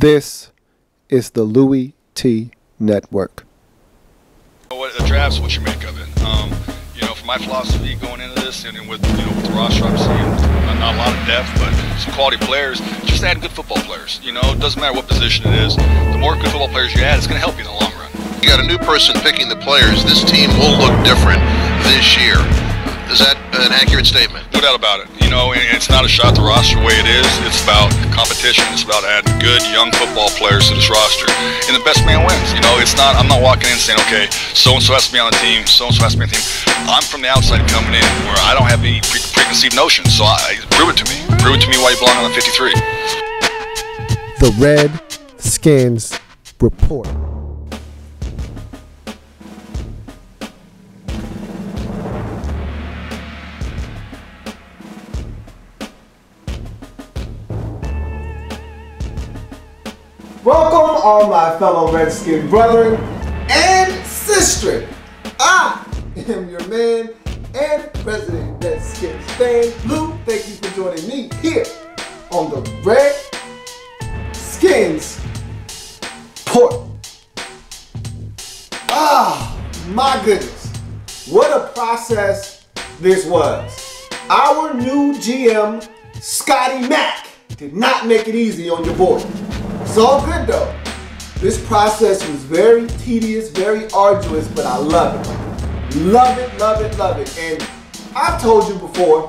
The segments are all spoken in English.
This is the Louie T Network. The draft's what you make of it. For my philosophy going into this, and with with the roster, obviously, not a lot of depth, but some quality players. Just add good football players. It doesn't matter what position it is. The more good football players you add, it's going to help you in the long run. You got a new person picking the players. This team will look different this year. Is that an accurate statement? No doubt about it. And it's not a shot at the roster the way it is. It's about competition. It's about adding good young football players to this roster, and the best man wins. It's not. I'm not walking in saying, okay, so and so has to be on the team. So and so has to be on the team. I'm from the outside coming in, where I don't have any preconceived notions. So prove it to me. Prove it to me why you belong on the 53. The Redskins Report. Welcome, all my fellow Redskin brethren and sistren. I am your man and president Redskins fan, Lou. Thank you for joining me here on the Redskins Report. My goodness. What a process this was. Our new GM, Scotty Mack, did not make it easy on your boy. It's all good though. This process was very tedious, very arduous, but I love it. Love it, love it, love it. And I've told you before,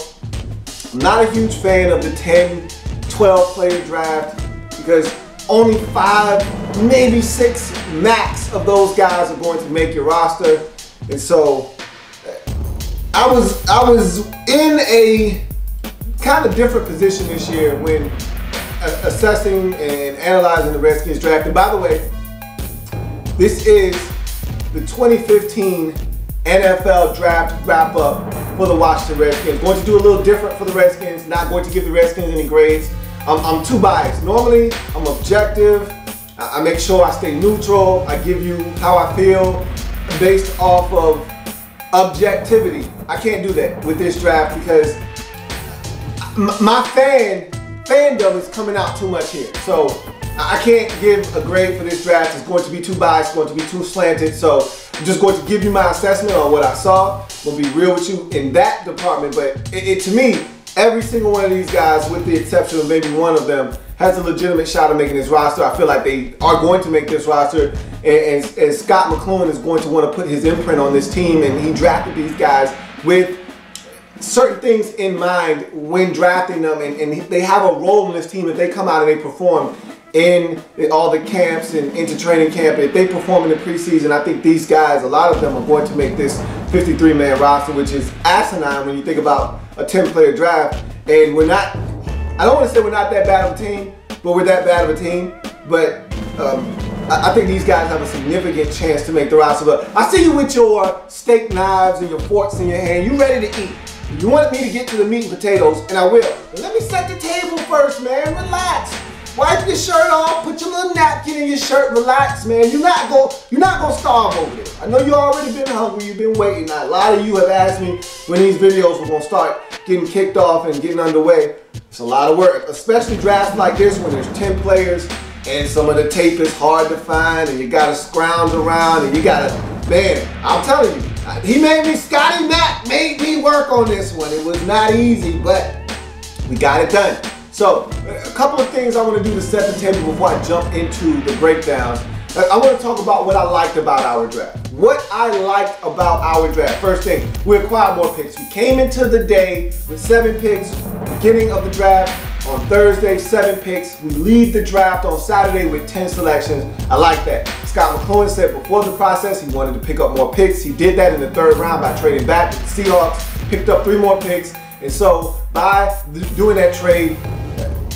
I'm not a huge fan of the 10, 12 player draft because only 5, maybe 6 max of those guys are going to make your roster. And so I was in a kind of different position this year when assessing and analyzing the Redskins draft. And by the way, this is the 2015 NFL draft wrap up for the Washington Redskins. Going to do a little different for the Redskins, not going to give the Redskins any grades. I'm too biased. Normally, I'm objective. I make sure I stay neutral. I give you how I feel based off of objectivity. I can't do that with this draft because my fandom is coming out too much here. So I can't give a grade for this draft. It's going to be too biased, going to be too slanted. So I'm just going to give you my assessment on what I saw. I'm going to be real with you in that department. But to me, every single one of these guys, with the exception of maybe one of them, has a legitimate shot of making this roster. I feel like they are going to make this roster. And Scott McCloughan is going to want to put his imprint on this team. And he drafted these guys with certain things in mind when drafting them, and they have a role in this team. If they come out and they perform in all the camps and into training camp, if they perform in the preseason, I think these guys, a lot of them are going to make this 53-man roster, which is asinine when you think about a 10-player draft. And we're not, I don't want to say we're not that bad of a team, but we're that bad of a team. But I think these guys have a significant chance to make the roster. But I see you with your steak knives and your forks in your hand. You ready to eat. You wanted me to get to the meat and potatoes, and I will. But let me set the table first, man. Relax. Wipe your shirt off. Put your little napkin in your shirt. Relax, man. You're not gonna starve over there. I know you already been hungry. You've been waiting. A lot of you have asked me when these videos were gonna start getting kicked off and getting underway. It's a lot of work, especially drafts like this when there's 10 players and some of the tape is hard to find, and you gotta scrounge around, and you gotta, man. I'm telling you. Scotty Mack made me work on this one. It was not easy, but we got it done. So, a couple of things I want to do to set the table before I jump into the breakdowns. I want to talk about what I liked about our draft. What I liked about our draft. First thing, we acquired more picks. We came into the day with 7 picks, beginning of the draft. On Thursday, 7 picks. We lead the draft on Saturday with 10 selections. I like that. Scott McCloughan said before the process he wanted to pick up more picks. He did that in the 3rd round by trading back with the Seahawks, picked up 3 more picks. And so by doing that trade,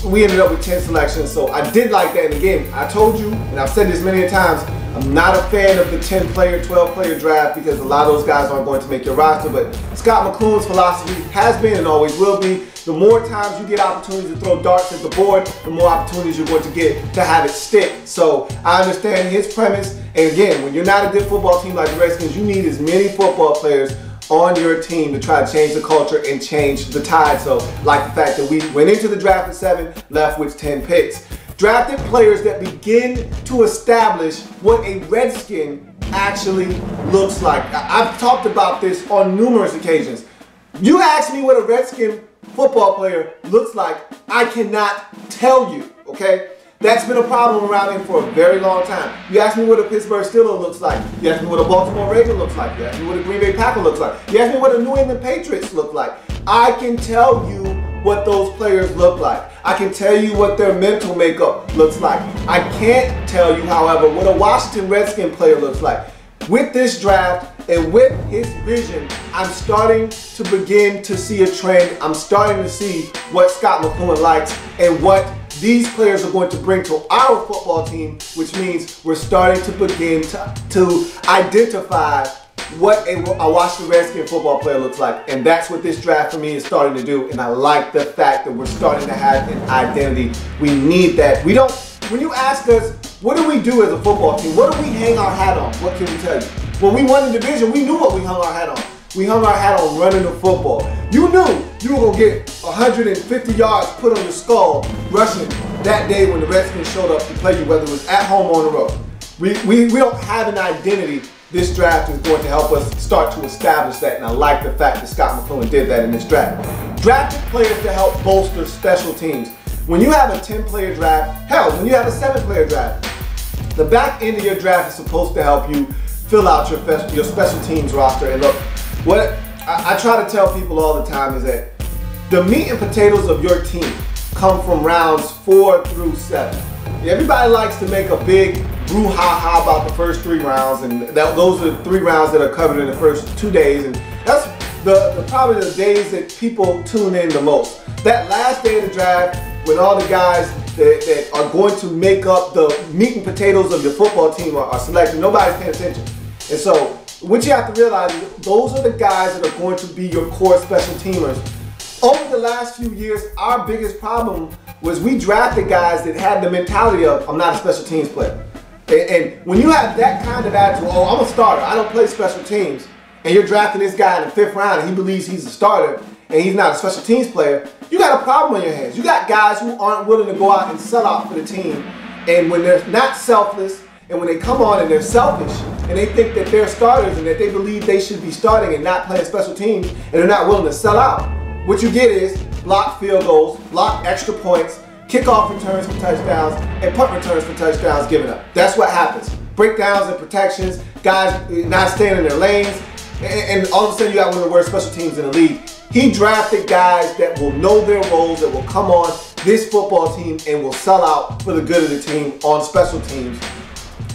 we ended up with 10 selections. So I did like that. And again, I told you, and I've said this many times, I'm not a fan of the 10-player, 12-player draft because a lot of those guys aren't going to make your roster. But Scott McCloughan's philosophy has been and always will be, the more times you get opportunities to throw darts at the board, the more opportunities you're going to get to have it stick. So I understand his premise. And again, when you're not a good football team like the Redskins, you need as many football players on your team to try to change the culture and change the tide. So like the fact that we went into the draft at 7, left with 10 picks. Drafted players that begin to establish what a Redskin actually looks like. I've talked about this on numerous occasions. You ask me what a Redskin football player looks like, I cannot tell you, okay? That's been a problem around here for a very long time. You ask me what a Pittsburgh Steeler looks like. You ask me what a Baltimore Raven looks like. You ask me what a Green Bay Packer looks like. You ask me what a New England Patriots look like. I can tell you what those players look like. I can tell you what their mental makeup looks like. I can't tell you, however, what a Washington Redskin player looks like. With this draft and with his vision, I'm starting to begin to see a trend. I'm starting to see what Scott McCloughan likes and what these players are going to bring to our football team, which means we're starting to begin to identify what a Washington Redskins football player looks like. And that's what this draft for me is starting to do. And I like the fact that we're starting to have an identity. We need that. We don't, when you ask us, what do we do as a football team? What do we hang our hat on? What can we tell you? When we won the division, we knew what we hung our hat on. We hung our hat on running the football. You knew you were going to get 150 yards put on your skull rushing that day when the Redskins showed up to play you, whether it was at home or on the road. We don't have an identity. This draft is going to help us start to establish that, and I like the fact that Scott McCloughan did that in this draft. Drafted players to help bolster special teams. When you have a 10-player draft, hell, when you have a 7-player draft, the back end of your draft is supposed to help you fill out your special teams roster. And look, what I try to tell people all the time is that the meat and potatoes of your team come from rounds 4 through 7. Everybody likes to make a big brouhaha about the first 3 rounds, and those are the 3 rounds that are covered in the first 2 days, and that's probably the days that people tune in the most. That last day of the draft, when all the guys that are going to make up the meat and potatoes of your football team are selected, nobody's paying attention. And so what you have to realize is those are the guys that are going to be your core special teamers. Over the last few years, our biggest problem was we drafted guys that had the mentality of, I'm not a special teams player. And when you have that kind of attitude, oh, I'm a starter, I don't play special teams, and you're drafting this guy in the 5th round and he believes he's a starter and he's not a special teams player, you got a problem on your hands. You got guys who aren't willing to go out and sell out for the team. And when they're not selfless, and when they come on and they're selfish, and they think that they're starters and that they believe they should be starting and not playing special teams, and they're not willing to sell out, what you get is blocked field goals, blocked extra points, kickoff returns for touchdowns, and punt returns for touchdowns given up. That's what happens. Breakdowns and protections, guys not staying in their lanes, and all of a sudden you got one of the worst special teams in the league. He drafted guys that will know their roles, that will come on this football team and will sell out for the good of the team on special teams.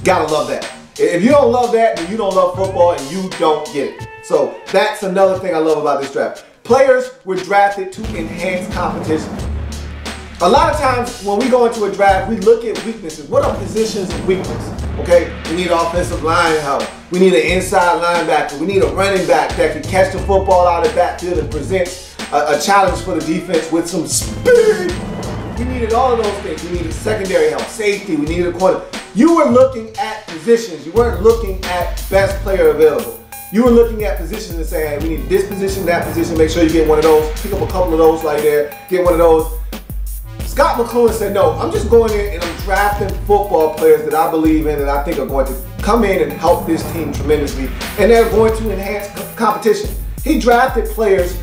Gotta love that. If you don't love that, then you don't love football and you don't get it. So that's another thing I love about this draft. Players were drafted to enhance competition. A lot of times when we go into a draft, we look at weaknesses. What are positions of weakness? Okay, we need offensive line help. We need an inside linebacker. We need a running back that can catch the football out of the backfield and presents a challenge for the defense with some speed. We needed all of those things. We needed secondary help, safety. We needed a corner. You were looking at positions. You weren't looking at best player available. You were looking at positions and saying, hey, we need this position, that position. Make sure you get one of those. Pick up a couple of those right there. Get one of those. Scott McCloughan said, no, I'm just going in and I'm drafting football players that I believe in and I think are going to come in and help this team tremendously, and they're going to enhance competition. He drafted players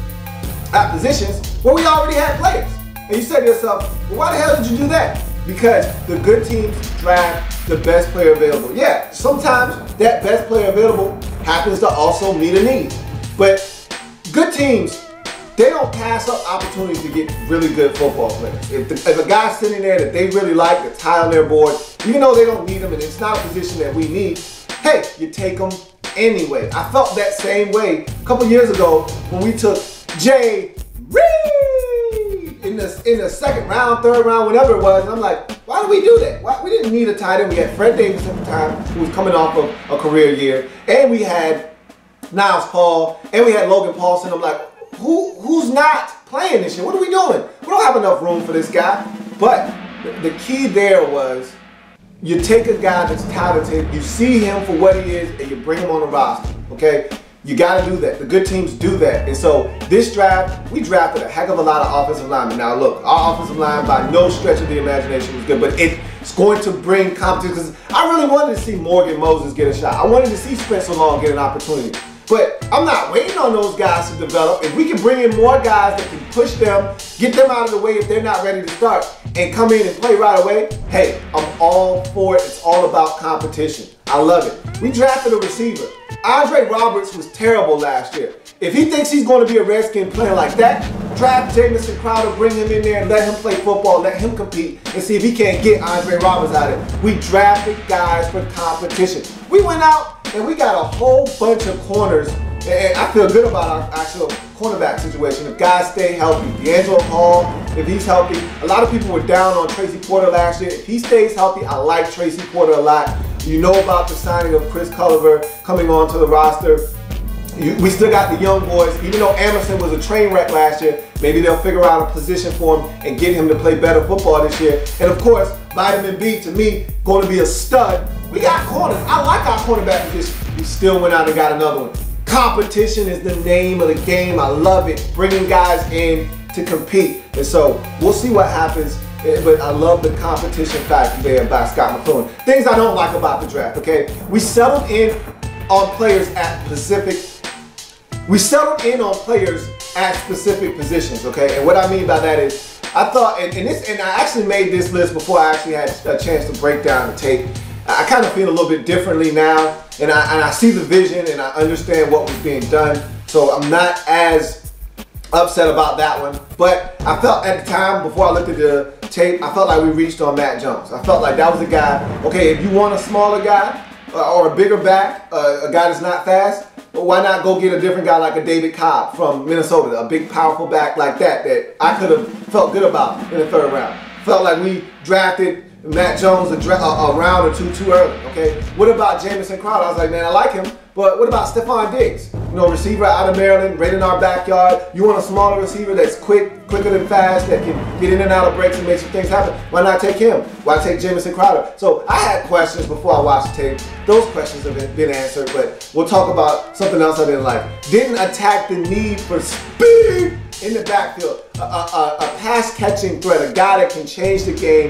at positions where we already had players. And you said to yourself, well, why the hell did you do that? Because the good teams draft the best player available. Yeah, sometimes that best player available happens to also meet a need. But good teams, they don't pass up opportunities to get really good football players. If a guy's sitting there that they really like, that's high on their board, even though they don't need him and it's not a position that we need, hey, you take them anyway. I felt that same way a couple years ago when we took Jay Reed in the 2nd round, 3rd round, whatever it was. And I'm like, why did we do that? Why? We didn't need a tight end. We had Fred Davis at the time, who was coming off of a career year, and we had Niles Paul, and we had Logan Paulson. I'm like, who's not playing this year? What are we doing? We don't have enough room for this guy. But the key there was you take a guy that's talented, you see him for what he is, and you bring him on the roster, okay? You got to do that. The good teams do that. And so this draft, we drafted a heck of a lot of offensive linemen. Now look, our offensive line by no stretch of the imagination was good, but it's going to bring competition because I really wanted to see Morgan Moses get a shot. I wanted to see Spencer Long get an opportunity. But I'm not waiting on those guys to develop. If we can bring in more guys that can push them, get them out of the way if they're not ready to start, and come in and play right away, hey, I'm all for it. It's all about competition. I love it. We drafted a receiver. Andre Roberts was terrible last year. If he thinks he's going to be a Redskin playing like that, draft Jamison Crowder, bring him in there and let him play football, let him compete, and see if he can't get Andre Roberts out of it. We drafted guys for competition. We went out and we got a whole bunch of corners, and I feel good about our actual cornerback situation. If guys stay healthy, D'Angelo Hall, if he's healthy. A lot of people were down on Tracy Porter last year. If he stays healthy, I like Tracy Porter a lot. You know about the signing of Chris Culliver coming onto the roster. We still got the young boys. Even though Emerson was a train wreck last year, maybe they'll figure out a position for him and get him to play better football this year. And of course, Vitamin B, to me, going to be a stud. We got corners. I like our cornerback position. We still went out and got another one. Competition is the name of the game. I love it. Bringing guys in to compete. And so we'll see what happens. But I love the competition factor there by Scott McCloughan. Things I don't like about the draft, okay? We settled in on players at specific positions, okay? And what I mean by that is, I thought, and I actually made this list before I actually had a chance to break down the tape. I kind of feel a little bit differently now, and I see the vision and I understand what was being done. So I'm not as upset about that one. But I felt at the time, before I looked at the tape, I felt like we reached on Matt Jones. I felt like that was a guy, okay, if you want a smaller guy or a bigger back, a guy that's not fast, why not go get a different guy like a David Cobb from Minnesota, a big, powerful back like that I could have felt good about in the third round. Felt like we drafted Matt Jones a round or two too early, okay? What about Jamison Crowder? I was like, man, I like him, but what about Stephon Diggs? You know, receiver out of Maryland, right in our backyard. You want a smaller receiver that's quicker than fast, that can get in and out of breaks and make some things happen. Why not take him? Why take Jamison Crowder? So I had questions before I watched the tape. Those questions have been answered, but we'll talk about something else I didn't like. Didn't attack the need for speed in the backfield. A pass-catching threat, a guy that can change the game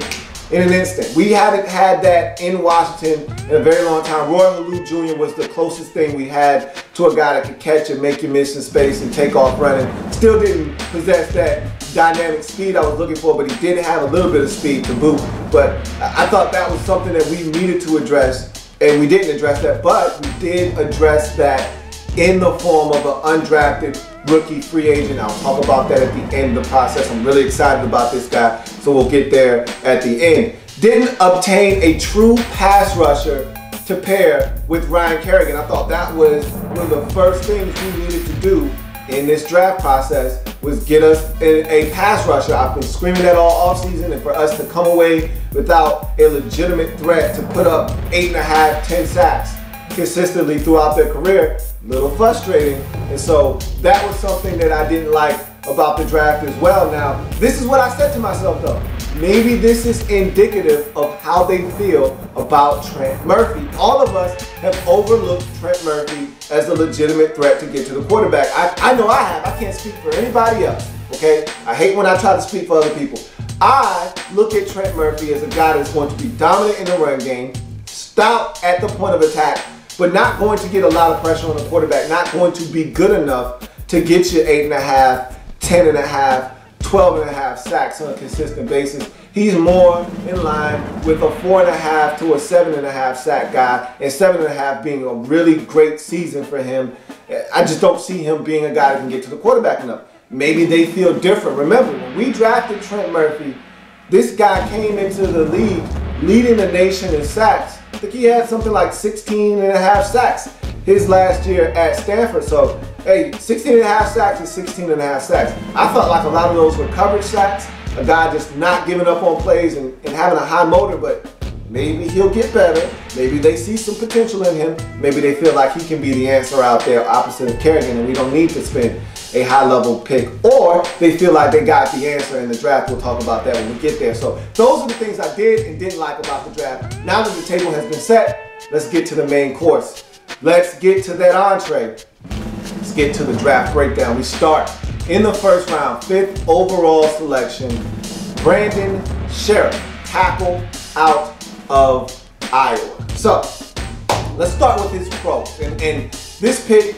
in an instant. We haven't had that in Washington in a very long time. Roy Halou Jr. was the closest thing we had to a guy that could catch and make you miss in space and take off running. Still didn't possess that dynamic speed I was looking for, but he did have a little bit of speed to boot. But I thought that was something that we needed to address, and we didn't address that, but we did address that in the form of an undrafted rookie free agent. I'll talk about that at the end of the process. I'm really excited about this guy, so we'll get there at the end. Didn't obtain a true pass rusher to pair with Ryan Kerrigan. I thought that was one of the first things we needed to do in this draft process, was get us a pass rusher. I've been screaming that all offseason, and for us to come away without a legitimate threat to put up 8.5, 10 sacks consistently throughout their career, a little frustrating. And so that was something that I didn't like about the draft as well. Now, this is what I said to myself though. Maybe this is indicative of how they feel about Trent Murphy. All of us have overlooked Trent Murphy as a legitimate threat to get to the quarterback. I know I have. I can't speak for anybody else, okay? I hate when I try to speak for other people. I look at Trent Murphy as a guy that's going to be dominant in the run game, stout at the point of attack, but not going to get a lot of pressure on the quarterback, not going to be good enough to get you 8.5, 10.5, 12.5 sacks on a consistent basis. He's more in line with a 4.5 to a 7.5 sack guy, and 7.5 being a really great season for him. I just don't see him being a guy that can get to the quarterback enough. Maybe they feel different. Remember, when we drafted Trent Murphy, this guy came into the league leading the nation in sacks. I think he had something like 16.5 sacks his last year at Stanford. So, hey, 16.5 sacks is 16.5 sacks. I felt like a lot of those were coverage sacks, a guy just not giving up on plays and having a high motor, but maybe he'll get better. Maybe they see some potential in him. Maybe they feel like he can be the answer out there opposite of Kerrigan, and we don't need to spend a high-level pick. Or they feel like they got the answer in the draft. We'll talk about that when we get there. So those are the things I did and didn't like about the draft. Now that the table has been set, let's get to the main course. Let's get to that entree. get to the draft breakdown. We start in the first round, 5th overall selection, Brandon Sheriff, tackle out of Iowa. So let's start with his pros. And this pick,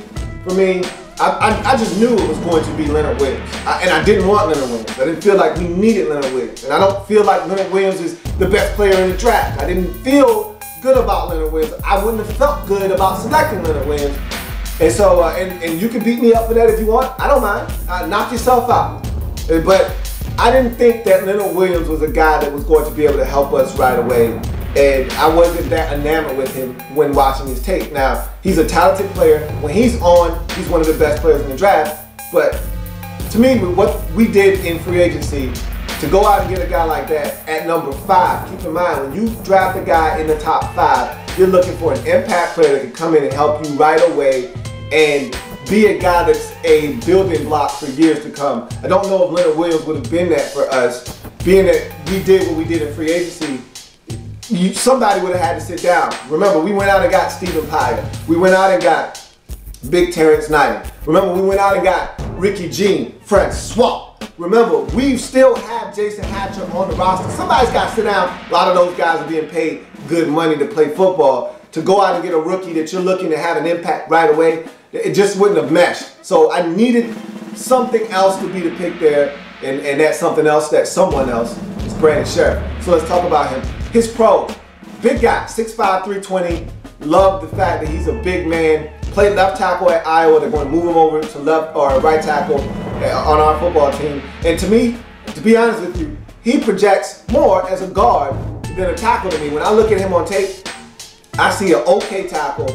for me, I just knew it was going to be Leonard Williams. And I didn't want Leonard Williams. I didn't feel like we needed Leonard Williams. And I don't feel like Leonard Williams is the best player in the draft. I didn't feel good about Leonard Williams. I wouldn't have felt good about selecting Leonard Williams. And so, and you can beat me up for that if you want. I don't mind. Knock yourself out. But I didn't think that Leonard Williams was a guy that was going to be able to help us right away. And I wasn't that enamored with him when watching his tape. Now, he's a talented player. When he's on, he's one of the best players in the draft. But to me, what we did in free agency, to go out and get a guy like that at number 5, keep in mind, when you draft a guy in the top 5, you're looking for an impact player that can come in and help you right away and be a guy that's a building block for years to come. I don't know if Leonard Williams would have been that for us, being that we did what we did in free agency. Somebody would have had to sit down. Remember, we went out and got Stephen Pyer. We went out and got Big Terrence Knighton. Remember, we went out and got Ricky Jean, Francois. Remember, we still have Jason Hatcher on the roster. Somebody's got to sit down. A lot of those guys are being paid good money to play football. To go out and get a rookie that you're looking to have an impact right away, it just wouldn't have meshed. So I needed something else to be the pick there, and that's something else, that someone else is Brandon Sheriff. So let's talk about him. His pros, big guy, 6'5", 320. Love the fact that he's a big man. Played left tackle at Iowa. They're going to move him over to left or right tackle on our football team. And to me, to be honest with you, he projects more as a guard than a tackle to me. When I look at him on tape, I see an okay tackle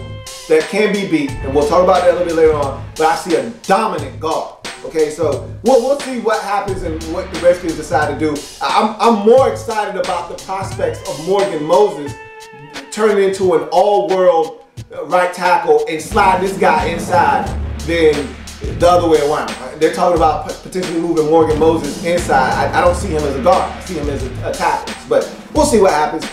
that can be beat, and we'll talk about that a little bit later on, but I see a dominant guard. Okay, so we'll see what happens and what the Redskins decide to do. I'm more excited about the prospects of Morgan Moses turning into an all-world right tackle and slide this guy inside than the other way around. They're talking about potentially moving Morgan Moses inside. I don't see him as a guard. I see him as a tackle. But we'll see what happens.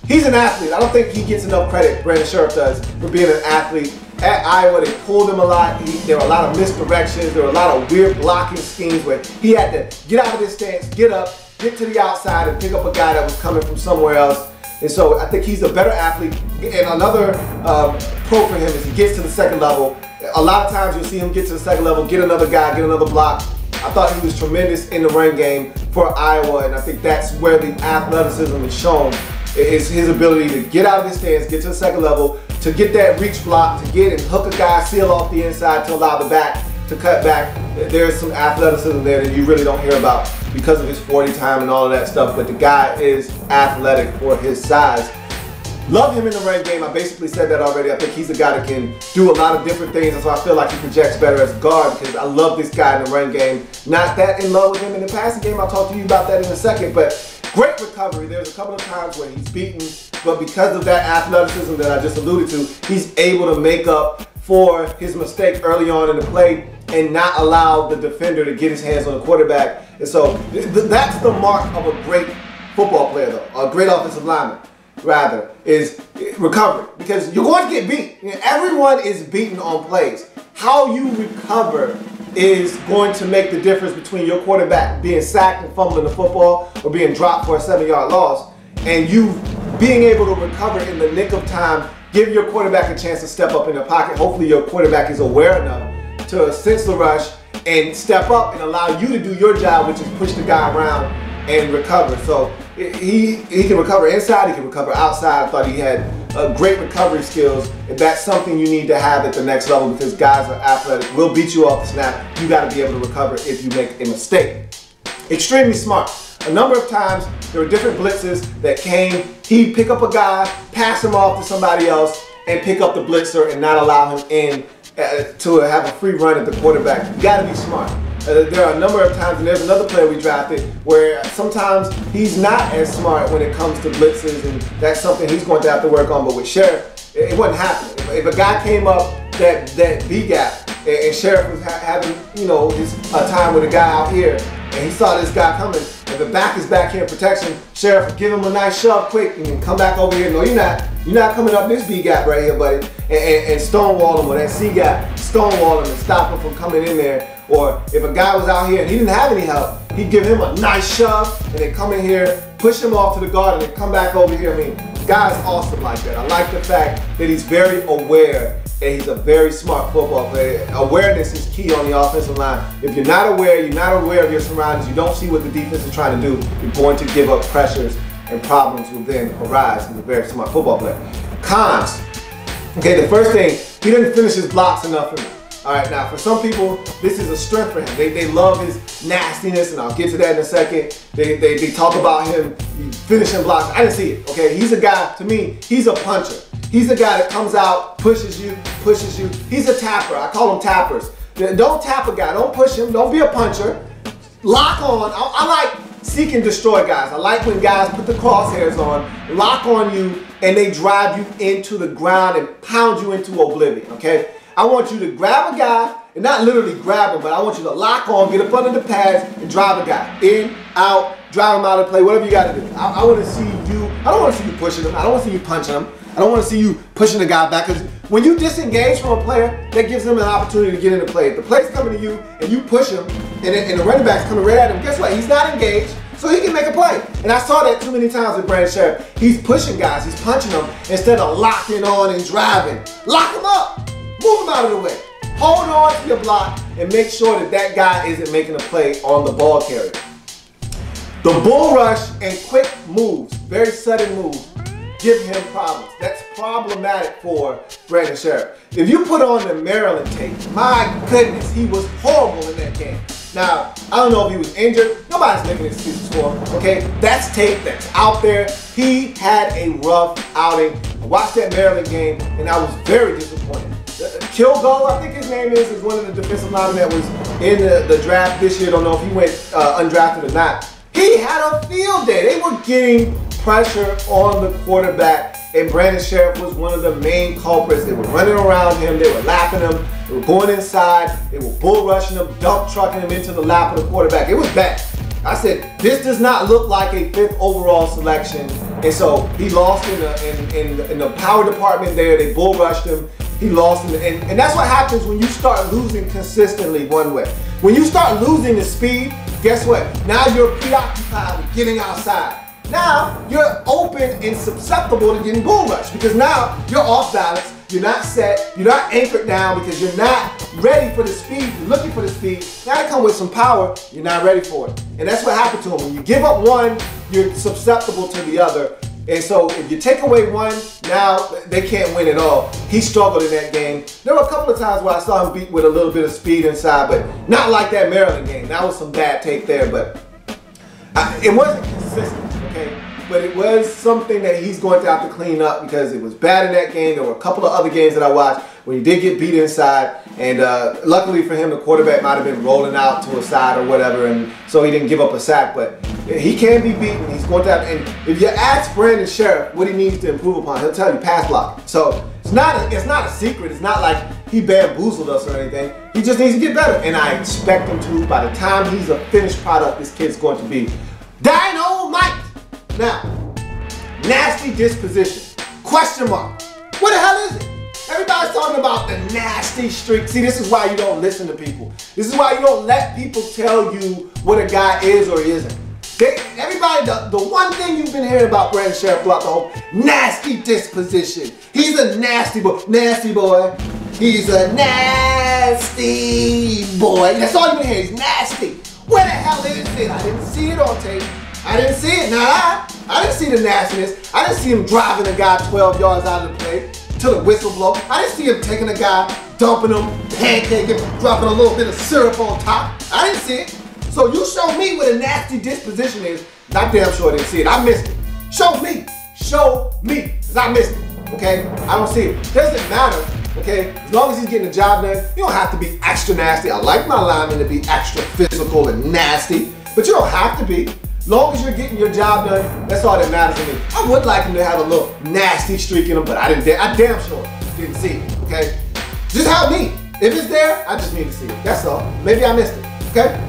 He's an athlete. I don't think he gets enough credit, Brandon Sheriff does, for being an athlete. At Iowa, they pulled him a lot. There were a lot of misdirections. There were a lot of weird blocking schemes where he had to get out of his stance, get up, get to the outside, and pick up a guy that was coming from somewhere else. And so I think he's a better athlete. And another pro for him is he gets to the second level. A lot of times you'll see him get to the second level, get another guy, get another block. I thought he was tremendous in the run game for Iowa, and I think that's where the athleticism is shown. Is his ability to get out of his stance, get to the second level, to get that reach block, to get and hook a guy, seal off the inside to allow the back to cut back. There's some athleticism there that you really don't hear about because of his 40 time and all of that stuff, but the guy is athletic for his size. Love him in the run game. I basically said that already. I think he's a guy that can do a lot of different things, and so I feel like he projects better as a guard because I love this guy in the run game. Not that in love with him in the passing game. I'll talk to you about that in a second, but great recovery. There's a couple of times where he's beaten, but because of that athleticism that I just alluded to, he's able to make up for his mistake early on in the play and not allow the defender to get his hands on the quarterback. And so that's the mark of a great football player, though, a great offensive lineman, rather, is recovery. Because you're going to get beat. Everyone is beaten on plays. How you recover is going to make the difference between your quarterback being sacked and fumbling the football or being dropped for a 7-yard loss and you being able to recover in the nick of time, give your quarterback a chance to step up in the pocket. Hopefully your quarterback is aware enough to sense the rush and step up and allow you to do your job, which is push the guy around and recover. So he can recover inside, he can recover outside. I thought he had great recovery skills, and that's something you need to have at the next level because guys are athletic, will beat you off the snap. You got to be able to recover if you make a mistake. Extremely smart. A number of times there were different blitzes that came. He'd pick up a guy, pass him off to somebody else, and pick up the blitzer and not allow him in to have a free run at the quarterback. You got to be smart. There are a number of times, and there's another player we drafted where sometimes he's not as smart when it comes to blitzes, and that's something he's going to have to work on. But with Sheriff, it wasn't happening. If a guy came up that B gap, and Sheriff was having, you know, his time with a guy out here, and he saw this guy coming, and the back is back here in protection, Sheriff would give him a nice shove quick and come back over here. No, you're not coming up this B gap right here, buddy, and stonewall him, or that C gap. stonewall him and stop him from coming in there. Or if a guy was out here and he didn't have any help, he'd give him a nice shove and then come in here, push him off to the guard and then come back over here. I mean, the guy's awesome like that. I like the fact that he's very aware and he's a very smart football player. Awareness is key on the offensive line. If you're not aware of your surroundings, you don't see what the defense is trying to do, you're going to give up pressures and problems will then arise. He's a very smart football player. Cons. Okay, the first thing, he didn't finish his blocks enough for me. All right, now for some people, this is a strength for him. They love his nastiness, and I'll get to that in a second. They talk about him finishing blocks. I didn't see it, okay? He's a guy, to me, he's a puncher. He's a guy that comes out, pushes you. He's a tapper. I call them tappers. Don't tap a guy. Don't push him. Don't be a puncher. Lock on. I like seek and destroy guys. I like when guys put the crosshairs on, lock on you, and they drive you into the ground and pound you into oblivion, okay? I want you to grab a guy, and not literally grab him, but I want you to lock on, get up under the pads, and drive a guy. In, out, drive him out of play, whatever you got to do. I want to see you, I don't want to see you pushing him. I don't want to see you punching him. I don't want to see you pushing the guy back, because when you disengage from a player, that gives him an opportunity to get into play. If the play's coming to you, and you push him, and the running back's coming right at him, guess what? He's not engaged, so he can make a play. And I saw that too many times with Brandon Sheriff. He's pushing guys, he's punching them, instead of locking on and driving. Lock him up. Move him out of the way. Hold on to your block and make sure that that guy isn't making a play on the ball carrier. The bull rush and quick moves, very sudden moves, give him problems. That's problematic for Brandon Sheriff. If you put on the Maryland tape, my goodness, he was horrible in that game. Now, I don't know if he was injured. Nobody's making excuses for him, okay? That's tape that's out there. He had a rough outing. I watched that Maryland game, and I was very disappointed. Kilgore, I think his name is one of the defensive linemen that was in the draft this year. Don't know if he went undrafted or not. He had a field day. They were getting pressure on the quarterback, and Brandon Sheriff was one of the main culprits. They were running around him. They were lapping him. They were going inside. They were bull rushing him, dump trucking him into the lap of the quarterback. It was bad. I said, this does not look like a 5th overall selection. And so he lost in the power department there. They bull rushed him. He lost him. And that's what happens when you start losing consistently one way. When you start losing the speed, guess what? Now you're preoccupied with getting outside. Now you're open and susceptible to getting bull rushed, because now you're off balance. You're not set. You're not anchored down because you're not ready for the speed. You're looking for the speed. Now it comes with some power. You're not ready for it. And that's what happened to him. When you give up one, you're susceptible to the other. And so if you take away one, now they can't win at all. He struggled in that game. There were a couple of times where I saw him beat with a little bit of speed inside, but not like that Maryland game. That was some bad tape there, but it wasn't consistent, okay? But it was something that he's going to have to clean up, because it was bad in that game. There were a couple of other games that I watched where he did get beat inside, and luckily for him, the quarterback might have been rolling out to a side or whatever, and so he didn't give up a sack. But he can be beaten. He's going to have, and if you ask Brandon Sheriff what he needs to improve upon, he'll tell you pass block. So it's not a secret. It's not like he bamboozled us or anything. He just needs to get better, and I expect him to. By the time he's a finished product, this kid's going to be dynamite. Now, nasty disposition, question mark. What the hell is it? Everybody's talking about the nasty streak. See, this is why you don't listen to people. This is why you don't let people tell you what a guy is or isn't. Everybody, the one thing you've been hearing about Brandon Sheriff throughout the whole, nasty disposition. He's a nasty boy. Nasty boy. He's a nasty boy. That's all you've been hearing. He's nasty. Where the hell is it? I didn't see it on tape. I didn't see it. Nah, I didn't see the nastiness. I didn't see him driving a guy 12 yards out of the play to the whistle blow. I didn't see him taking a guy, dumping him, pancaking, dropping a little bit of syrup on top. I didn't see it. So you show me what a nasty disposition is. I'm damn sure I didn't see it. I missed it. Show me. Show me. Because I missed it. Okay? I don't see it. Doesn't matter. Okay? As long as he's getting the job done, you don't have to be extra nasty. I like my linemen to be extra physical and nasty, but you don't have to be. As long as you're getting your job done, that's all that matters to me. I would like him to have a little nasty streak in him, but I damn sure didn't see it, okay? Just help me. If it's there, I just need to see it. That's all. Maybe I missed it, okay?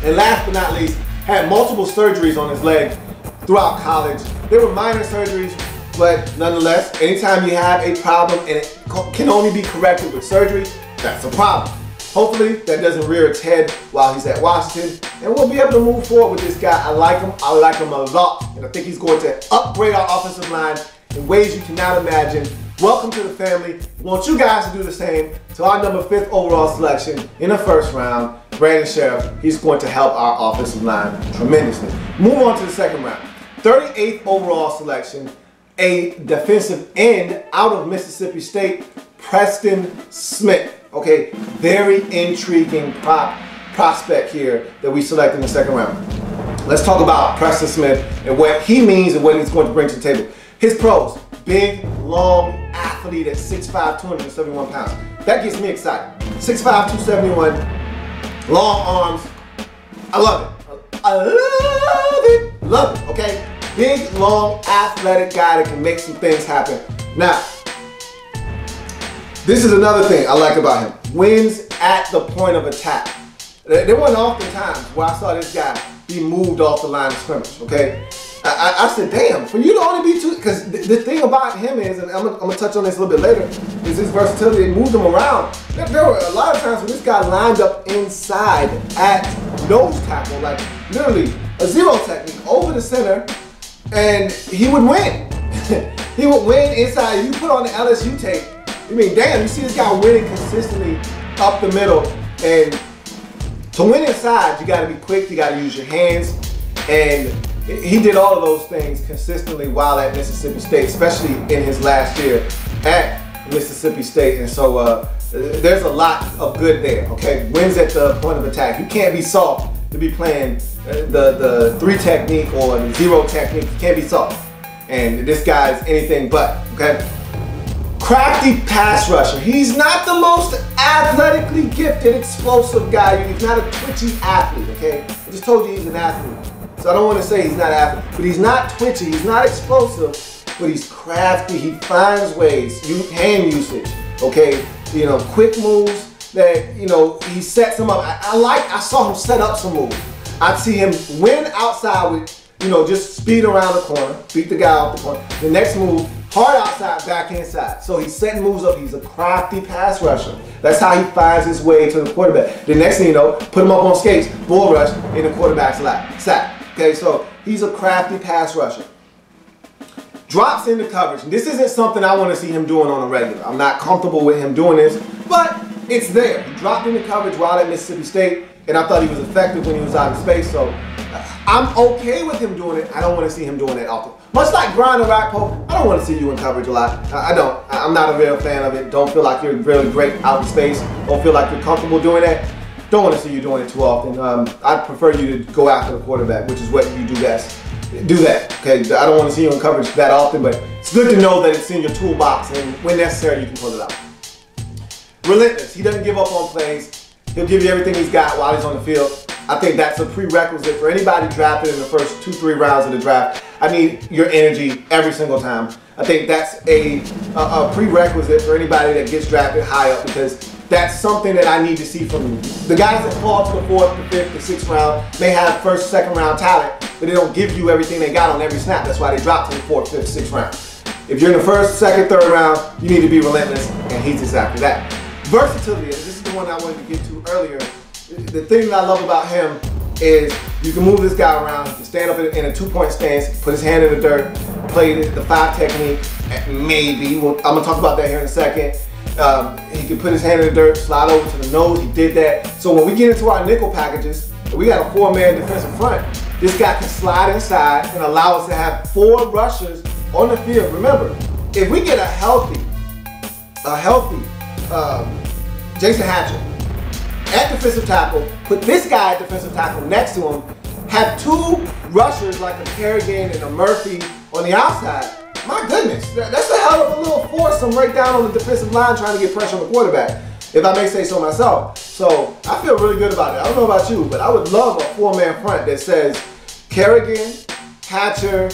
And last but not least, had multiple surgeries on his leg throughout college. They were minor surgeries, but nonetheless, anytime you have a problem and it can only be corrected with surgery, That's a problem. Hopefully that doesn't rear its head while he's at Washington, and we'll be able to move forward with this guy. I like him. I like him a lot, and I think he's going to upgrade our offensive line in ways you cannot imagine. Welcome to the family. I want you guys to do the same to our number 5th overall selection in the first round, Brandon Sheriff. He's going to help our offensive line tremendously. Move on to the second round. 38th overall selection, a defensive end out of Mississippi State, Preston Smith. Okay, very intriguing prospect here that we select in the second round. Let's talk about Preston Smith and what he means and what he's going to bring to the table. His pros: big, long athlete at 6'5", 271 pounds. That gets me excited. 6'5", 271, long arms. I love it. I love it. Love it, okay? Big, long, athletic guy that can make some things happen. Now, this is another thing I like about him. Wins at the point of attack. There weren't often times where I saw this guy be moved off the line of scrimmage, okay? I said, damn, for you to only be two, because the thing about him is, and I'm gonna touch on this a little bit later, is his versatility. It moved him around. There were a lot of times when this guy lined up inside at nose tackle, like literally a zero technique over the center, and he would win. He would win inside. You put on the LSU tape, I mean, damn, you see this guy winning consistently up the middle, and to win inside, you gotta be quick, you gotta use your hands, and he did all of those things consistently while at Mississippi State, especially in his last year at Mississippi State. And so there's a lot of good there, okay? Wins at the point of attack. You can't be soft to be playing the 3 technique or the 0 technique. You can't be soft. And this guy is anything but, okay? Crafty pass rusher. He's not the most athletically gifted, explosive guy. He's not a twitchy athlete, okay? I just told you he's an athlete. So I don't want to say he's not an athlete, but he's not twitchy, he's not explosive, but he's crafty. He finds ways, hand usage, okay? You know, quick moves that, you know, he sets them up. I saw him set up some moves. I'd see him win outside with, you know, just speed around the corner, beat the guy off the corner. The next move, hard outside, back inside. So he's setting moves up. He's a crafty pass rusher. That's how he finds his way to the quarterback. The next thing you know, put him up on skates, bull rush in the quarterback's lap, sack. Okay, so he's a crafty pass rusher. Drops into coverage. This isn't something I want to see him doing on a regular. I'm not comfortable with him doing this, but it's there. He dropped into coverage while at Mississippi State, and I thought he was effective when he was out of space, so I'm okay with him doing it. I don't want to see him doing it often. Much like Brian Orakpo, I don't want to see you in coverage a lot. I don't. I'm not a real fan of it. Don't feel like you're really great out in space. Don't feel like you're comfortable doing that. Don't want to see you doing it too often. I'd prefer you to go after the quarterback, which is what you do best. Do that, okay? I don't want to see you in coverage that often, but it's good to know that it's in your toolbox, and when necessary, you can pull it out. Relentless. He doesn't give up on plays. He'll give you everything he's got while he's on the field. I think that's a prerequisite for anybody drafted in the first 2-3 rounds of the draft. I need your energy every single time. I think that's a prerequisite for anybody that gets drafted high up, because that's something that I need to see from you. The guys that fall to the 4th, the 5th, the 6th round may have 1st, 2nd round talent, but they don't give you everything they got on every snap. That's why they drop to the 4th, 5th, 6th round. If you're in the 1st, 2nd, 3rd round, you need to be relentless, and he's exactly that. Versatility, this is the one I wanted to get to earlier. The thing that I love about him is you can move this guy around. He can stand up in a 2-point stance, put his hand in the dirt, play the 5 technique, maybe. I'm going to talk about that here in a second. He can put his hand in the dirt, slide over to the nose. He did that. So when we get into our nickel packages, we got a 4-man defensive front. This guy can slide inside and allow us to have 4 rushers on the field. Remember, if we get a healthy Jason Hatcher at defensive tackle, put this guy at defensive tackle next to him, have 2 rushers like a Kerrigan and a Murphy on the outside. My goodness, that's a hell of a little foursome right down on the defensive line trying to get pressure on the quarterback, if I may say so myself. So I feel really good about it. I don't know about you, but I would love a 4-man front that says Kerrigan, Hatcher,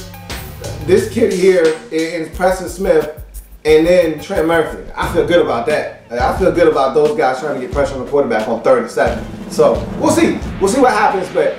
this kid here is Preston Smith, and then Trent Murphy. I feel good about that. I feel good about those guys trying to get pressure on the quarterback on 3rd and 2nd. So we'll see. We'll see what happens, but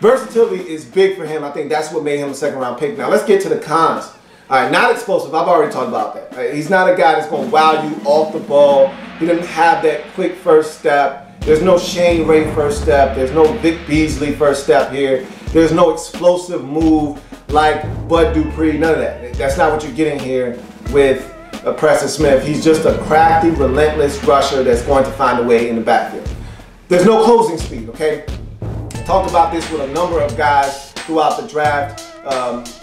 versatility is big for him. I think that's what made him a 2nd round pick. Now let's get to the cons. All right, not explosive. I've already talked about that. Right? He's not a guy that's going to wow you off the ball He doesn't have that quick first step. There's no Shane Ray first step. There's no Vic Beasley first step here. There's no explosive move like Bud Dupree. None of that. That's not what you're getting here with Preston Smith. He's just a crafty, relentless rusher that's going to find a way in the backfield. There's no closing speed, okay? I talked about this with a number of guys throughout the draft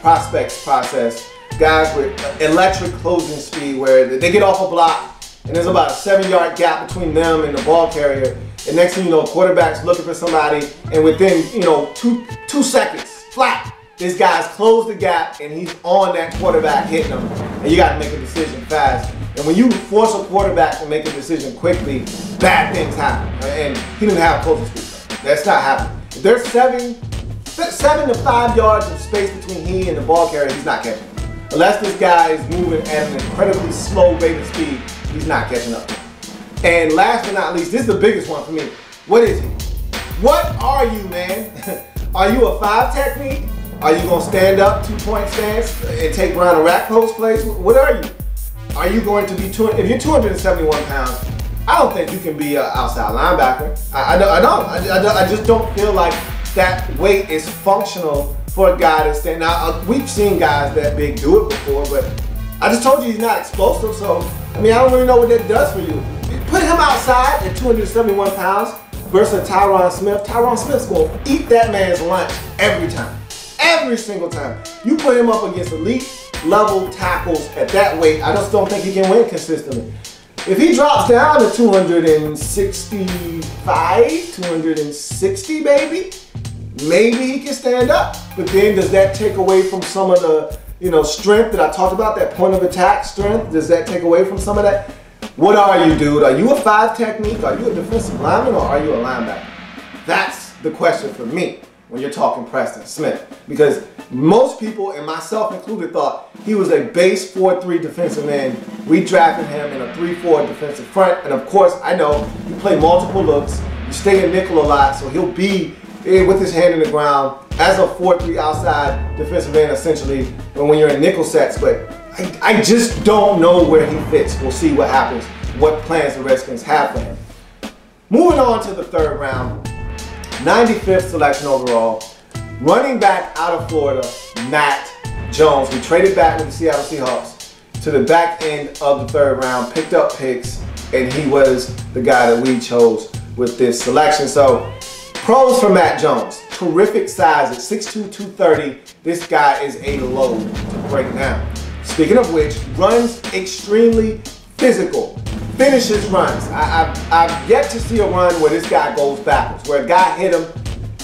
prospects process. Guys with electric closing speed where they get off a block and there's about a 7-yard gap between them and the ball carrier. And next thing you know, quarterback's looking for somebody, and within, you know, two seconds, flat, this guy's closed the gap and he's on that quarterback hitting him. And you got to make a decision fast. And when you force a quarterback to make a decision quickly, bad things happen. And he didn't have closing speed. That's not happening. If there's 7 to 5 yards of space between he and the ball carrier, he's not catching. Unless this guy is moving at an incredibly slow rate of speed, he's not catching up. And last but not least, this is the biggest one for me. What is he? What are you, man? Are you a 5 technique? Are you going to stand up, 2-point stance, and take around a rack post plays? What are you? Are you going to be, if you're 271 pounds, I don't think you can be an outside linebacker. I just don't feel like that weight is functional for a guy to stand. Now, we've seen guys that big do it before, but I just told you he's not explosive, so, I mean, I don't really know what that does for you. Put him outside at 271 pounds versus Tyron Smith. Tyron Smith's going to eat that man's lunch every time. Every single time. You put him up against elite level tackles at that weight, I just don't think he can win consistently. If he drops down to 265, 260 maybe he can stand up. But then does that take away from some of the, you know, strength that I talked about, that point of attack strength? Does that take away from some of that? What are you, dude? Are you a 5 technique? Are you a defensive lineman, or are you a linebacker? That's the question for me when you're talking Preston Smith. Because most people, and myself included, thought he was a base 4-3 defensive end. We drafted him in a 3-4 defensive front. And of course, I know you play multiple looks. You stay in nickel a lot, so he'll be with his hand in the ground as a 4-3 outside defensive end, essentially, when you're in nickel sets. But I just don't know where he fits. We'll see what happens, what plans the Redskins have for him. Moving on to the 3rd round, 95th selection overall, running back out of Florida, Matt Jones. We traded back with the Seattle Seahawks to the back end of the 3rd round, picked up picks, and he was the guy that we chose with this selection. So, pros for Matt Jones. Terrific size at 6'2", 230. This guy is a load to break down. Speaking of which, runs extremely physical. Finishes runs. I've yet to see a run where this guy goes backwards, where a guy hit him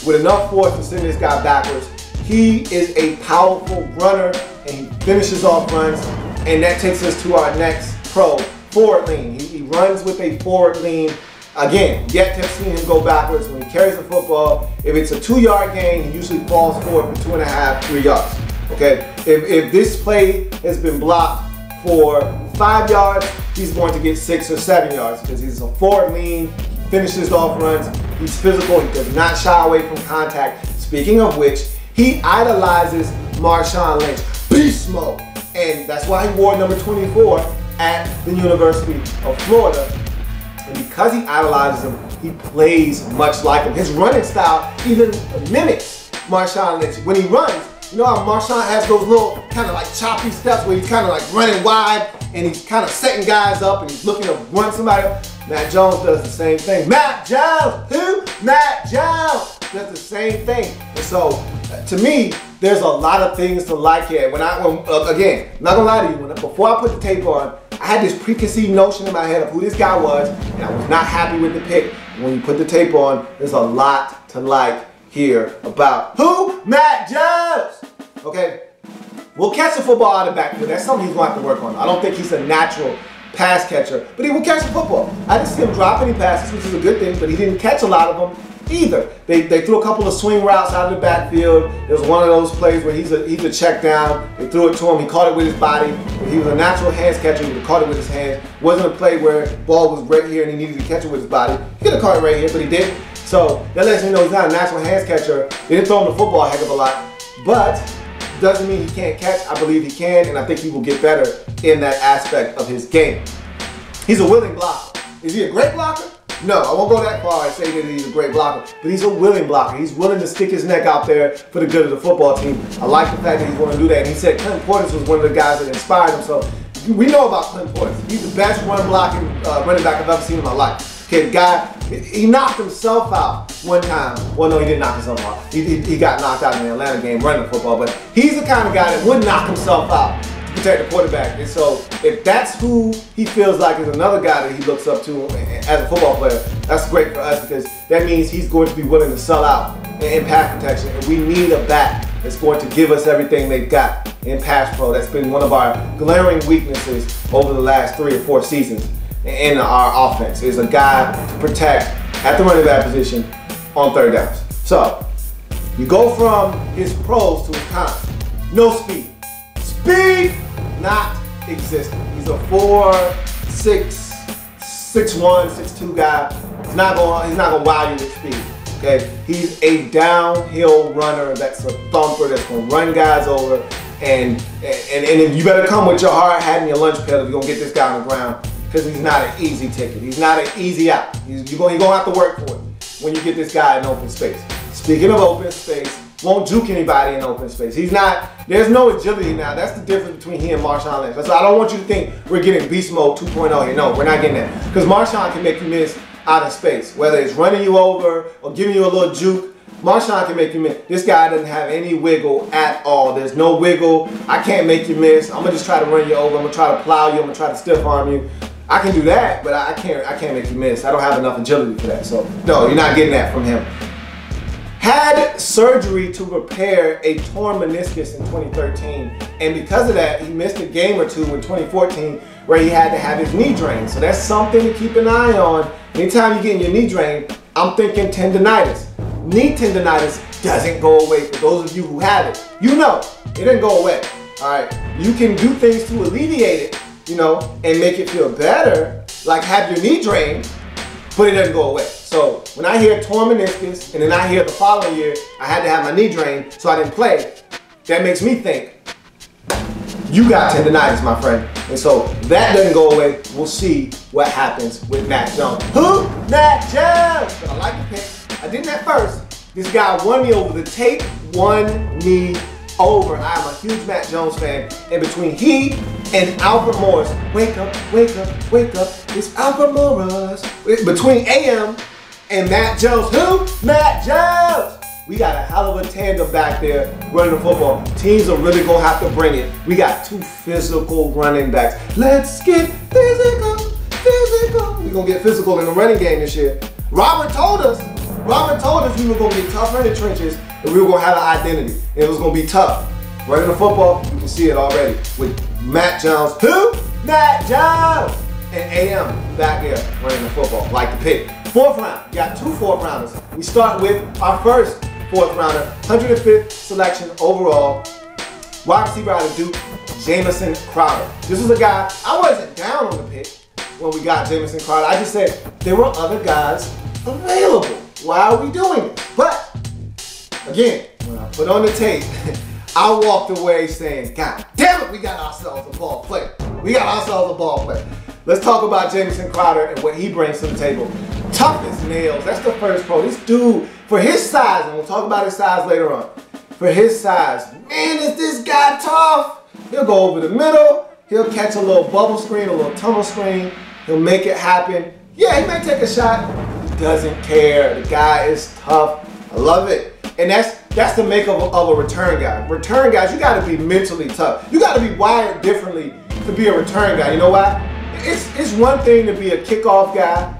with enough force to send this guy backwards. He is a powerful runner, and he finishes off runs, and that takes us to our next pro, forward lean. He runs with a forward lean. Again, yet to have seen him go backwards when he carries the football. If it's a 2-yard gain, he usually falls forward for 2.5, 3 yards. Okay, if this play has been blocked for 5 yards, he's going to get 6 or 7 yards because he's a forward lean, he finishes off runs, he's physical, he does not shy away from contact. Speaking of which, he idolizes Marshawn Lynch, beast mode, and that's why he wore number 24 at the University of Florida. And because he idolizes him, he plays much like him. His running style even mimics Marshawn Lynch. When he runs, you know how Marshawn has those little kind of like choppy steps where he's kind of like running wide and he's kind of setting guys up and he's looking to run somebody up? Matt Jones does the same thing. Matt Jones! Who? Matt Jones! Does the same thing. And so, to me, there's a lot of things to like here. Again, not gonna lie to you, before I put the tape on, I had this preconceived notion in my head of who this guy was, and I was not happy with the pick. And when you put the tape on, there's a lot to like here about who? Matt Jones! Okay, we'll catch the football out of the backfield. That's something he's going to have to work on. I don't think he's a natural pass catcher, but he will catch the football. I didn't see him drop any passes, which is a good thing, but he didn't catch a lot of them either. They threw a couple of swing routes out of the backfield. There was one of those plays where he's a check down. They threw it to him. He caught it with his body. But he was a natural hands catcher. He would have caught it with his hands. It wasn't a play where the ball was right here and he needed to catch it with his body. He could have caught it right here, but he didn't. So that lets me know he's not a natural hands catcher. They didn't throw him the football a heck of a lot, but doesn't mean he can't catch. I believe he can, and I think he will get better in that aspect of his game. He's a willing blocker. Is he a great blocker? No, I won't go that far and say that he's a great blocker, but he's a willing blocker. He's willing to stick his neck out there for the good of the football team. I like the fact that he's going to do that. And he said Clinton Portis was one of the guys that inspired him. So we know about Clinton Portis. He's the best run-blocking running back I've ever seen in my life. Okay, the guy, he knocked himself out one time. Well, no, he didn't knock himself out. He got knocked out in the Atlanta game running football, but he's the kind of guy that would knock himself out to protect the quarterback. And so if that's who he feels like is another guy that he looks up to as a football player, that's great for us because that means he's going to be willing to sell out in pass protection. And we need a back that's going to give us everything they've got in pass pro. That's been one of our glaring weaknesses over the last 3 or 4 seasons in our offense, is a guy to protect at the running back position on third downs. So you go from his pros to his cons. No speed. Speed not existent. He's a 4'6", 6'1", 6'2" guy. He's not gonna wow you with speed. Okay, he's a downhill runner that's a thumper that's gonna run guys over, and you better come with your hard hat and your lunch pail if you're gonna get this guy on the ground, because he's not an easy ticket. He's not an easy out. You're gonna have to work for it when you get this guy in open space. Speaking of open space, won't juke anybody in open space. There's no agility now. That's the difference between he and Marshawn Lynch. That's why I don't want you to think we're getting beast mode 2.0 here. No, we're not getting that. Because Marshawn can make you miss out of space. Whether it's running you over or giving you a little juke, Marshawn can make you miss. This guy doesn't have any wiggle at all. There's no wiggle. I can't make you miss. I'm going to just try to run you over. I'm going to try to plow you. I'm going to try to stiff arm you. I can do that, but I can't make you miss. I don't have enough agility for that. So, no, you're not getting that from him. Had surgery to repair a torn meniscus in 2013, and because of that, he missed a game or two in 2014 where he had to have his knee drained. So that's something to keep an eye on. Anytime you're getting your knee drained, I'm thinking tendonitis. Knee tendonitis doesn't go away. For those of you who have it, you know, it doesn't go away. All right, you can do things to alleviate it, you know, and make it feel better, like have your knee drained, but it doesn't go away. So when I hear torn meniscus, and then I hear the following year, I had to have my knee drained, so I didn't play, that makes me think, you got tendonitis, my friend. And so that doesn't go away. We'll see what happens with Mac Jones. Who? Mac Jones! But I like the pick. I didn't at first. This guy won me over. The tape won me over. I am a huge Mac Jones fan. And between he and Alfred Morris, wake up, wake up, wake up, it's Alfred Morris. Between AM and Mac Jones, who? Mac Jones! We got a hell of a tandem back there running the football. Teams are really gonna have to bring it. We got 2 physical running backs. Let's get physical, physical. We're gonna get physical in the running game this year. Robert told us we were gonna get tougher in the trenches and we were gonna have an identity. And it was gonna be tough. Running the football, you can see it already with Mac Jones. Who? Mac Jones! And AM back there running the football. Like the pick. 4th round. We got 2 4th rounders. We start with our first 4th rounder, 105th selection overall, wide receiver out of Duke, Jamison Crowder. This is a guy, I wasn't down on the pick when we got Jamison Crowder. I just said there were other guys available. Why are we doing it? But, again, when I put on the tape, I walked away saying, God damn it, we got ourselves a ball player. We got ourselves a ball player. Let's talk about Jamison Crowder and what he brings to the table. Tough as nails. That's the first pro. This dude, for his size, and we'll talk about his size later on. For his size, man, is this guy tough. He'll go over the middle. He'll catch a little bubble screen, a little tunnel screen. He'll make it happen. Yeah, he may take a shot. He doesn't care. The guy is tough. I love it. And that's the makeup of a return guy. Return guys, you got to be mentally tough. You got to be wired differently to be a return guy. You know why? It's one thing to be a kickoff guy.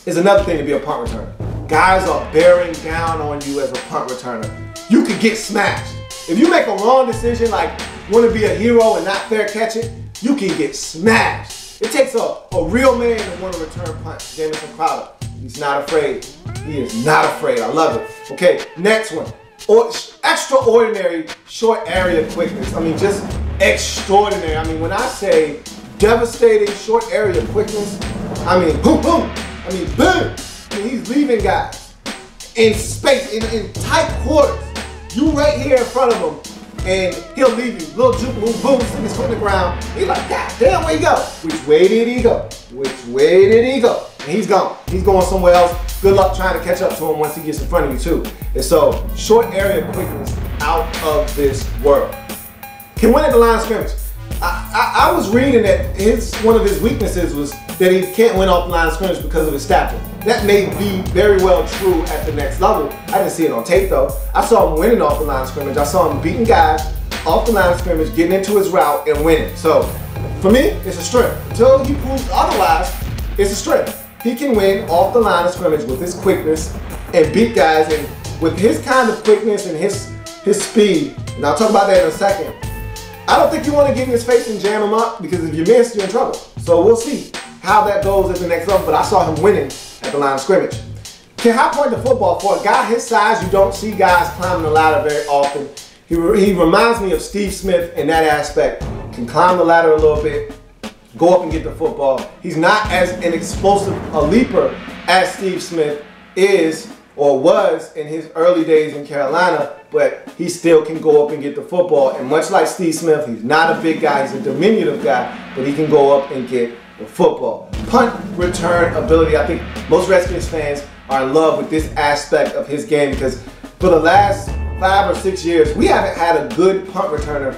It's another thing to be a punt returner. Guys are bearing down on you as a punt returner. You could get smashed. If you make a wrong decision, like want to be a hero and not fair catch it, you can get smashed. It takes a real man to want to return punt. Jamison Crowder. He's not afraid. He is not afraid. I love it. Okay, next one. Extraordinary short area quickness. I mean, just extraordinary. I mean, when I say devastating short area quickness, I mean, boom, boom. I mean, boom. I mean, he's leaving guys in space, in tight quarters. You right here in front of him, and he'll leave you. Little juke move, boom, stick his foot in the ground. He's like, God damn, where'd he go? Which way did he go? Which way did he go? And he's gone. He's going somewhere else. Good luck trying to catch up to him once he gets in front of you too. And so, short area quickness out of this world. Can win at the line of scrimmage. I was reading that one of his weaknesses was that he can't win off the line of scrimmage because of his stature. That may be very well true at the next level. I didn't see it on tape though. I saw him winning off the line of scrimmage. I saw him beating guys off the line of scrimmage, getting into his route and winning. So for me, it's a strength. Until he proves otherwise, it's a strength. He can win off the line of scrimmage with his quickness and beat guys. And with his kind of quickness and his speed, and I'll talk about that in a second, I don't think you want to get in his face and jam him up, because if you miss, you're in trouble. So we'll see how that goes at the next level, but I saw him winning at the line of scrimmage. Can high point the football. For a guy his size, you don't see guys climbing the ladder very often. He reminds me of Steve Smith in that aspect. Can climb the ladder a little bit, go up and get the football. He's not as an explosive a leaper as Steve Smith is or was in his early days in Carolina, but he still can go up and get the football. And much like Steve Smith, he's not a big guy, he's a diminutive guy, but he can go up and get the football. Punt return ability. I think most Redskins fans are in love with this aspect of his game, because for the last 5 or 6 years, we haven't had a good punt returner.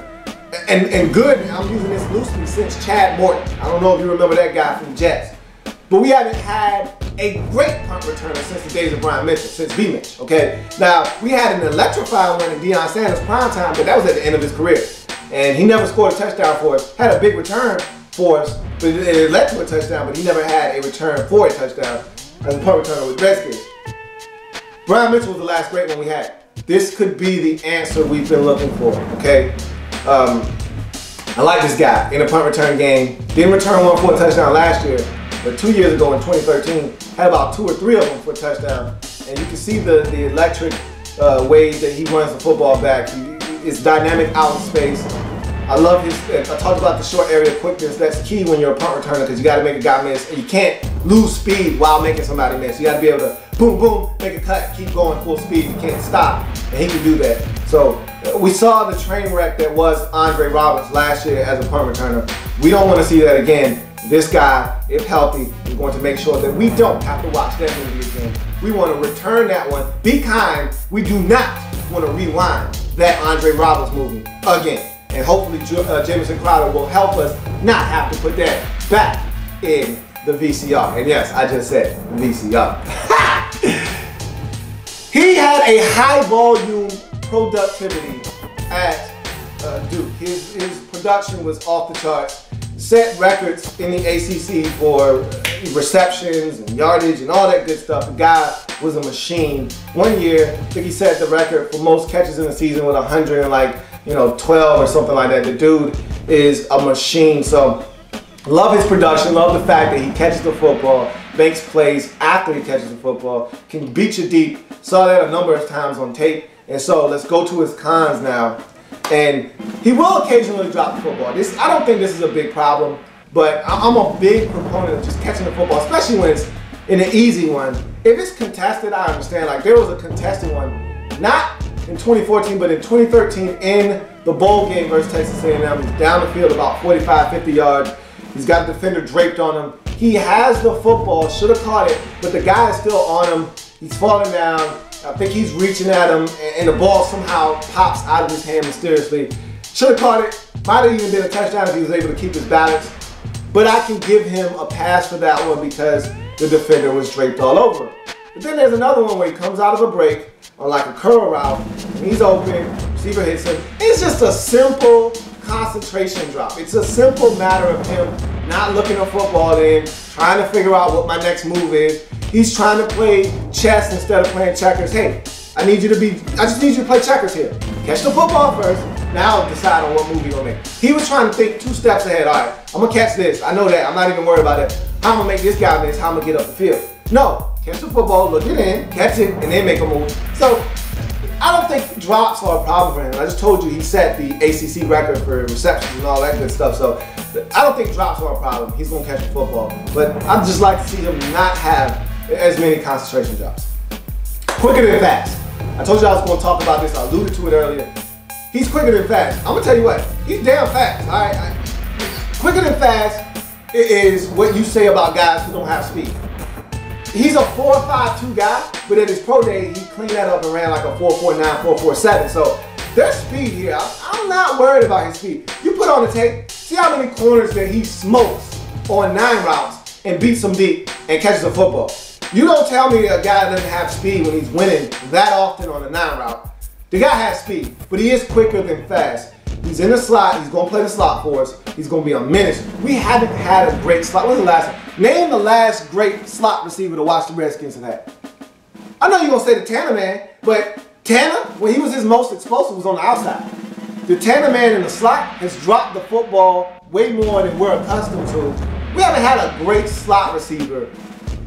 And good, I'm using this loosely, since Chad Morton. I don't know if you remember that guy from the Jets. But we haven't had a great punt returner since the days of Brian Mitchell, since B. Mitch, okay? Now, we had an electrifying one in Deion Sanders' prime time, but that was at the end of his career. And he never scored a touchdown for us. Had a big return for us, but it led to a touchdown, but he never had a return for a touchdown as a punt returner with Redskins. Brian Mitchell was the last great one we had. This could be the answer we've been looking for, okay? I like this guy in a punt return game. Didn't return one for a touchdown last year, but 2 years ago in 2013, had about 2 or 3 of them for a touchdown. And you can see the electric ways that he runs the football back. It's dynamic out in space. I love his, I talked about the short area quickness. That's key when you're a punt returner, because you got to make a guy miss. And you can't lose speed while making somebody miss. You got to be able to boom, boom, make a cut, keep going full speed. You can't stop. And he can do that. So we saw the train wreck that was Andre Roberts last year as a punt returner. We don't want to see that again. This guy, if healthy, is going to make sure that we don't have to watch that movie again. We want to return that one. Be kind. We do not want to rewind that Andre Roberts movie again. And hopefully Jamison Crowder will help us not have to put that back in the VCR. And yes, I just said VCR. He had a high volume productivity at Duke. His production was off the charts. Set records in the ACC for receptions and yardage and all that good stuff. The guy was a machine. 1 year, I think he set the record for most catches in the season with 112 or something like that. The dude is a machine. So love his production, love the fact that he catches the football, makes plays after he catches the football, can beat you deep. Saw that a number of times on tape. And so let's go to his cons now. And he will occasionally drop the football. I don't think this is a big problem, but I'm a big proponent of just catching the football, especially when it's in an easy one. If it's contested, I understand. Like, there was a contested one, not in 2014, but in 2013 in the bowl game versus Texas A&M. He's down the field about 45, 50 yards. He's got a defender draped on him. He has the football, should have caught it, but the guy is still on him. He's falling down. I think he's reaching at him, and the ball somehow pops out of his hand mysteriously. Should have caught it. Might have even been a touchdown if he was able to keep his balance. But I can give him a pass for that one because the defender was draped all over him. But then there's another one where he comes out of a break on like a curl route, and he's open, receiver hits him. It's just a simple concentration drop. It's a simple matter of him not looking at football in, trying to figure out what my next move is. He's trying to play chess instead of playing checkers. Hey, I just need you to play checkers here. Catch the football first, now decide on what move you're gonna make. He was trying to think 2 steps ahead. All right, I'm gonna catch this. I know that. I'm not even worried about it. How I'm gonna make this guy miss, how I'm gonna get up the field. No, catch the football, look it in, catch it, and then make a move. So, I don't think drops are a problem for him. I just told you he set the ACC record for receptions and all that good stuff. So I don't think drops are a problem. He's going to catch the football. But I'd just like to see him not have as many concentration drops. Quicker than fast. I told you I was going to talk about this. I alluded to it earlier. He's quicker than fast. I'm going to tell you what. He's damn fast. All right. quicker than fast is what you say about guys who don't have speed. He's a 4.52 guy, but at his pro day, he cleaned that up and ran like a 4.49, 4.47. So there's speed here. I'm not worried about his speed. You put on the tape, see how many corners that he smokes on 9 routes and beats them deep and catches a football. You don't tell me a guy doesn't have speed when he's winning that often on a 9 route. The guy has speed, but he is quicker than fast. He's in the slot. He's going to play the slot for us. He's going to be a menace. We haven't had a great slot. When's the last one? Name the last great slot receiver to watch the Redskins have had. I know you're going to say the Tanner man, but Tanner, when he was his most explosive, was on the outside. The Tanner man in the slot has dropped the football way more than we're accustomed to. We haven't had a great slot receiver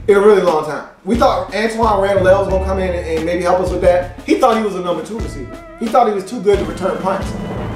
in a really long time. We thought Antoine Randall was going to come in and maybe help us with that. He thought he was a number 2 receiver. He thought he was too good to return punts.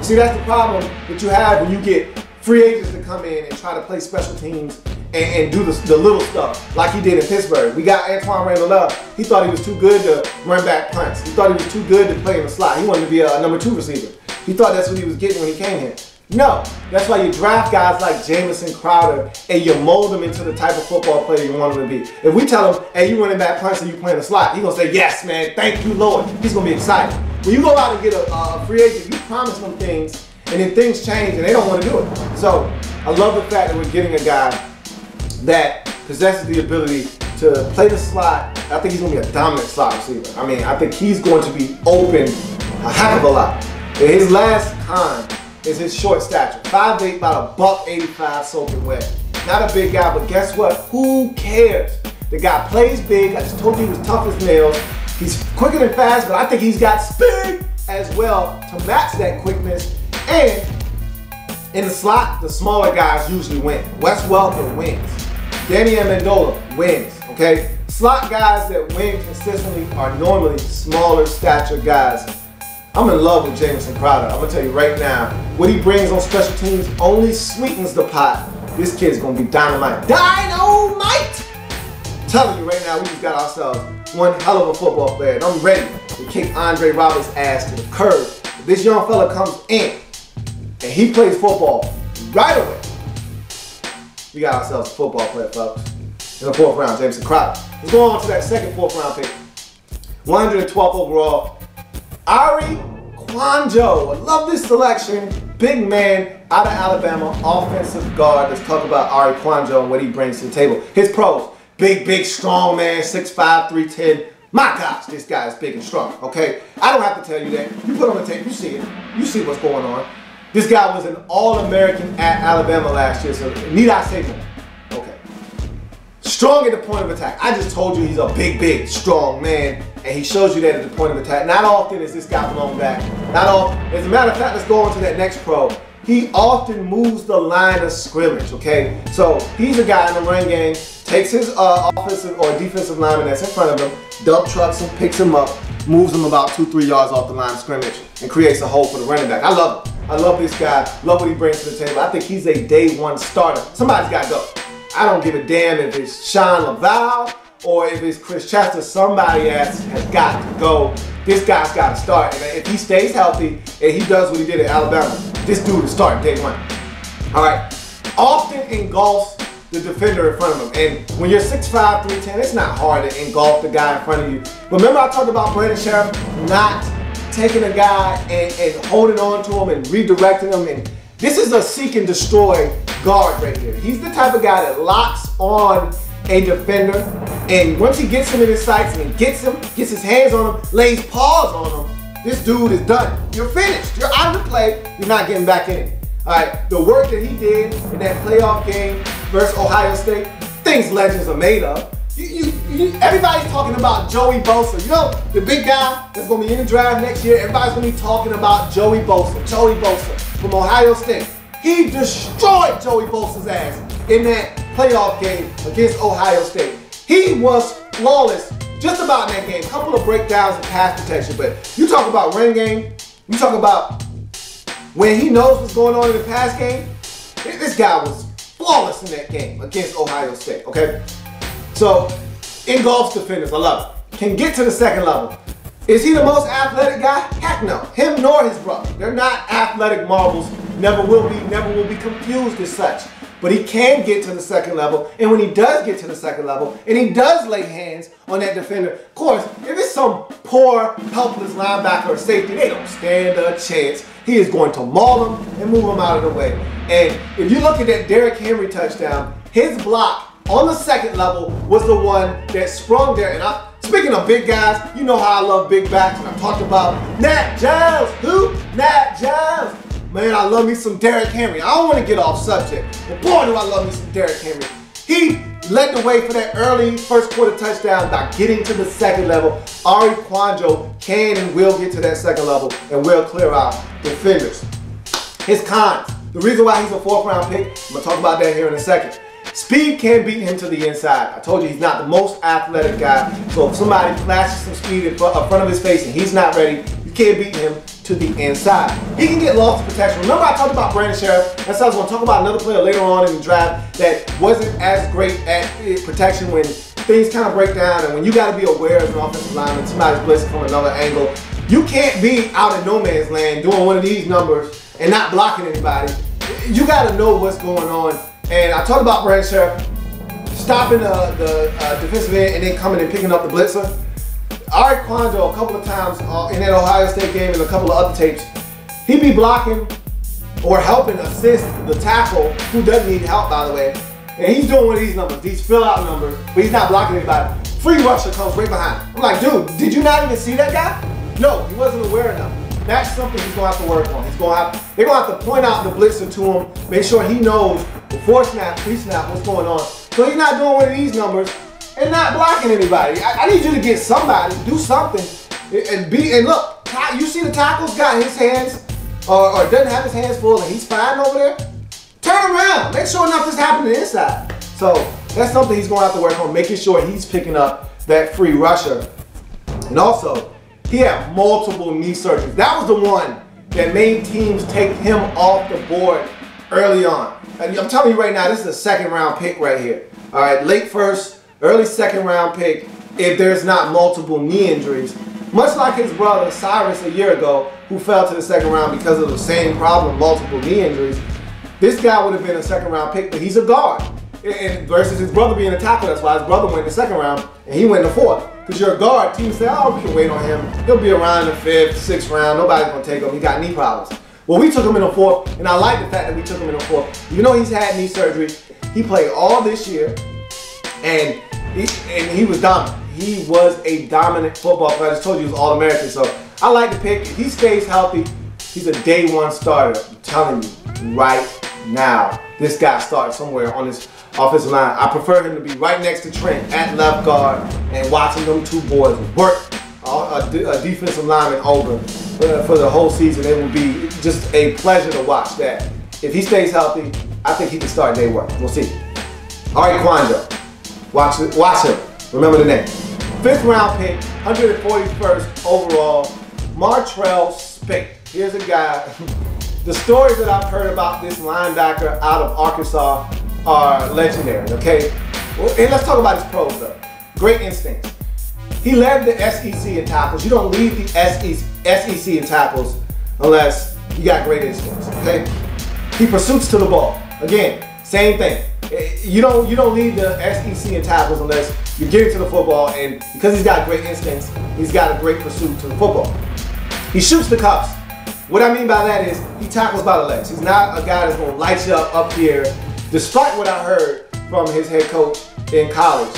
See, that's the problem that you have when you get free agents to come in and try to play special teams and do the little stuff like he did in Pittsburgh. We got Antoine Randall. He thought he was too good to run back punts. He thought he was too good to play in the slot. He wanted to be a number 2 receiver. He thought that's what he was getting when he came here. No, that's why you draft guys like Jamison Crowder and you mold them into the type of football player you want them to be. If we tell him, hey, you running back punts and you playing the slot, he's going to say, yes, man, thank you, Lord. He's going to be excited. When you go out and get a free agent, you promise them things, and then things change and they don't want to do it. So I love the fact that we're getting a guy that possesses the ability to play the slot. I think he's going to be a dominant slot receiver. I mean, I think he's going to be open a heck of a lot. And his last con is his short stature. 5'8", about $185 soaking wet. Not a big guy, but guess what? Who cares? The guy plays big. I just told you he was tough as nails. He's quicker than fast, but I think he's got speed as well to match that quickness. And in the slot, the smaller guys usually win. Wes Welker wins. Danny Amendola wins, okay? Slot guys that win consistently are normally smaller stature guys. I'm in love with Jamison Crowder. I'm gonna tell you right now, what he brings on special teams only sweetens the pot. This kid's gonna be dynamite. Dynamite! I'm telling you right now, we just got ourselves one hell of a football player, and I'm ready to kick Andre Roberts' ass to the curb. If this young fella comes in and he plays football right away, we got ourselves a football player, folks. In the 4th round, Jamison Crowder. Let's go on to that second 4th round pick. 112th overall, Ari Kwanjo. I love this selection. Big man out of Alabama, offensive guard. Let's talk about Ari Kwanjo and what he brings to the table. His pros. Big, strong man, 6'5", 310. My gosh, this guy is big and strong, okay? I don't have to tell you that. You put on the tape, you see it. You see what's going on. This guy was an All-American at Alabama last year, so need I say more? Okay. Strong at the point of attack. I just told you he's a big, strong man, and he shows you that at the point of attack. Not often is this guy blown back. Not often. As a matter of fact, let's go on to that next pro. He often moves the line of scrimmage, okay? So he's a guy in the run game, takes his offensive or defensive lineman that's in front of him, dump trucks him, picks him up, moves him about 2-3 yards off the line of scrimmage, and creates a hole for the running back. I love him. I love this guy. Love what he brings to the table. I think he's a day 1 starter. Somebody's got to go. I don't give a damn if it's Sean Laval or if it's Chris Chester. Somebody has got to go. This guy's got to start. And if he stays healthy and he does what he did at Alabama, this dude is starting day 1. All right. Often engulfs the defender in front of him. And when you're 6'5", 310, it's not hard to engulf the guy in front of you. But remember I talked about Brandon Sheriff not taking a guy and holding on to him and redirecting him. And this is a seek and destroy guard right here. He's the type of guy that locks on a defender, and once he gets him in his sights and gets his hands on him, lays paws on him, this dude is done. You're finished. You're out of the play. You're not getting back in it. All right, the work that he did in that playoff game versus Ohio State, things legends are made of. Everybody's talking about Joey Bosa. You know, the big guy that's going to be in the draft next year, everybody's going to be talking about Joey Bosa. Joey Bosa from Ohio State. He destroyed Joey Bosa's ass in that playoff game against Ohio State. He was flawless just about in that game. A couple of breakdowns in pass protection, but you talk about run game, you talk about when he knows what's going on in the pass game, this guy was flawless in that game against Ohio State, okay? So, engulfs defenders, I love it. Can get to the second level. Is he the most athletic guy? Heck no. Him nor his brother. They're not athletic marvels. Never will be confused as such. but he can get to the second level. And when he does get to the second level, and he does lay hands on that defender, of course, if it's some poor, helpless linebacker or safety, they don't stand a chance. He is going to maul them and move them out of the way. And if you look at that Derrick Henry touchdown, his block on the second level was the one that sprung there. And speaking of big guys, you know how I love big backs. And I talked about Nat Giles. Who? Nat Giles. Man, I love me some Derrick Henry. I don't want to get off subject, but boy, do I love me some Derrick Henry. He led the way for that early first quarter touchdown by getting to the second level. Ari Kwanjo can and will get to that second level and will clear out defenders. His cons. The reason why he's a 4th round pick, I'm going to talk about that here in a second. Speed can beat him to the inside. I told you he's not the most athletic guy. So if somebody flashes some speed in front of his face and he's not ready, you can't beat him to the inside. He can get lost in protection. Remember I talked about Brandon Sheriff? That's how I was going to talk about another player later on in the draft that wasn't as great at protection when things kind of break down and when you got to be aware as an offensive lineman, somebody's blitzing from another angle. You can't be out in no man's land doing one of these numbers and not blocking anybody. You got to know what's going on. And I talked about Brandon Sheriff stopping the defensive end and then coming and picking up the blitzer. Ari Kwanjo a couple of times in that Ohio State game and a couple of other tapes, he'd be blocking or helping assist the tackle who doesn't need help, by the way. And he's doing one of these numbers, these fill-out numbers, but he's not blocking anybody. Free rusher comes right behind him. I'm like, dude, did you not even see that guy? No, he wasn't aware enough. That's something he's going to have to work on. They're going to have to point out the blitzer to him, make sure he knows before snap, pre-snap, what's going on. So he's not doing one of these numbers and not blocking anybody. I need you to get somebody, do something, and look, you see the tackle's got his hands, or doesn't have his hands full and he's fine over there. Turn around, make sure nothing's happening inside. So that's something he's going to have to work on, making sure he's picking up that free rusher. And also, he had multiple knee surgeries. That was the one that made teams take him off the board early on. And I'm telling you right now, this is a 2nd round pick right here. All right, late first, early 2nd round pick if there's not multiple knee injuries. Much like his brother Cyrus a year ago, who fell to the 2nd round because of the same problem, multiple knee injuries. This guy would have been a 2nd round pick, but he's a guard. And versus his brother being a tackle, that's why his brother went in the 2nd round and he went in the 4th. Because you're a guard, teams say, oh, we can wait on him. He'll be around in the 5th, 6th round. Nobody's going to take him. He got knee problems. Well, we took him in the 4th, and I like the fact that we took him in the 4th. You know he's had knee surgery. He played all this year, and he was dominant. He was a dominant football player. I just told you he was All-American, so I like the pick. If he stays healthy, he's a day 1 starter. I'm telling you right now, this guy started somewhere on this offensive line. I prefer him to be right next to Trent at left guard and watching them two boys work a defensive lineman over for the whole season. It will be just a pleasure to watch that. If he stays healthy, I think he can start day 1. We'll see. Ari Kwanjo. Watch him. Remember the name. 5th round pick, 141st overall, Martrell Spate. Here's a guy. The stories that I've heard about this linebacker out of Arkansas are legendary, okay? Well, and let's talk about his pros though. Great instincts. He led the SEC in tackles. You don't lead the SEC in tackles unless you got great instincts, okay? He pursuits to the ball. Again, same thing. You don't lead the SEC in tackles unless you're getting to the football, and because he's got great instincts, he's got a great pursuit to the football. He shoots the cuffs. What I mean by that is he tackles by the legs. He's not a guy that's going to light you up here, despite what I heard from his head coach in college.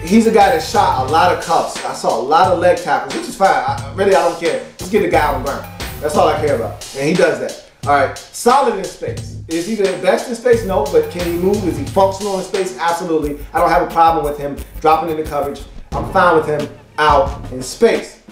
He's a guy that shot a lot of cuffs. I saw a lot of leg tackles, which is fine. I don't care. Just get the guy on the ground. That's all I care about. And he does that. All right, solid in space. Is he the best in space? No, but can he move? Is he functional in space? Absolutely. I don't have a problem with him dropping into coverage. I'm fine with him out in space.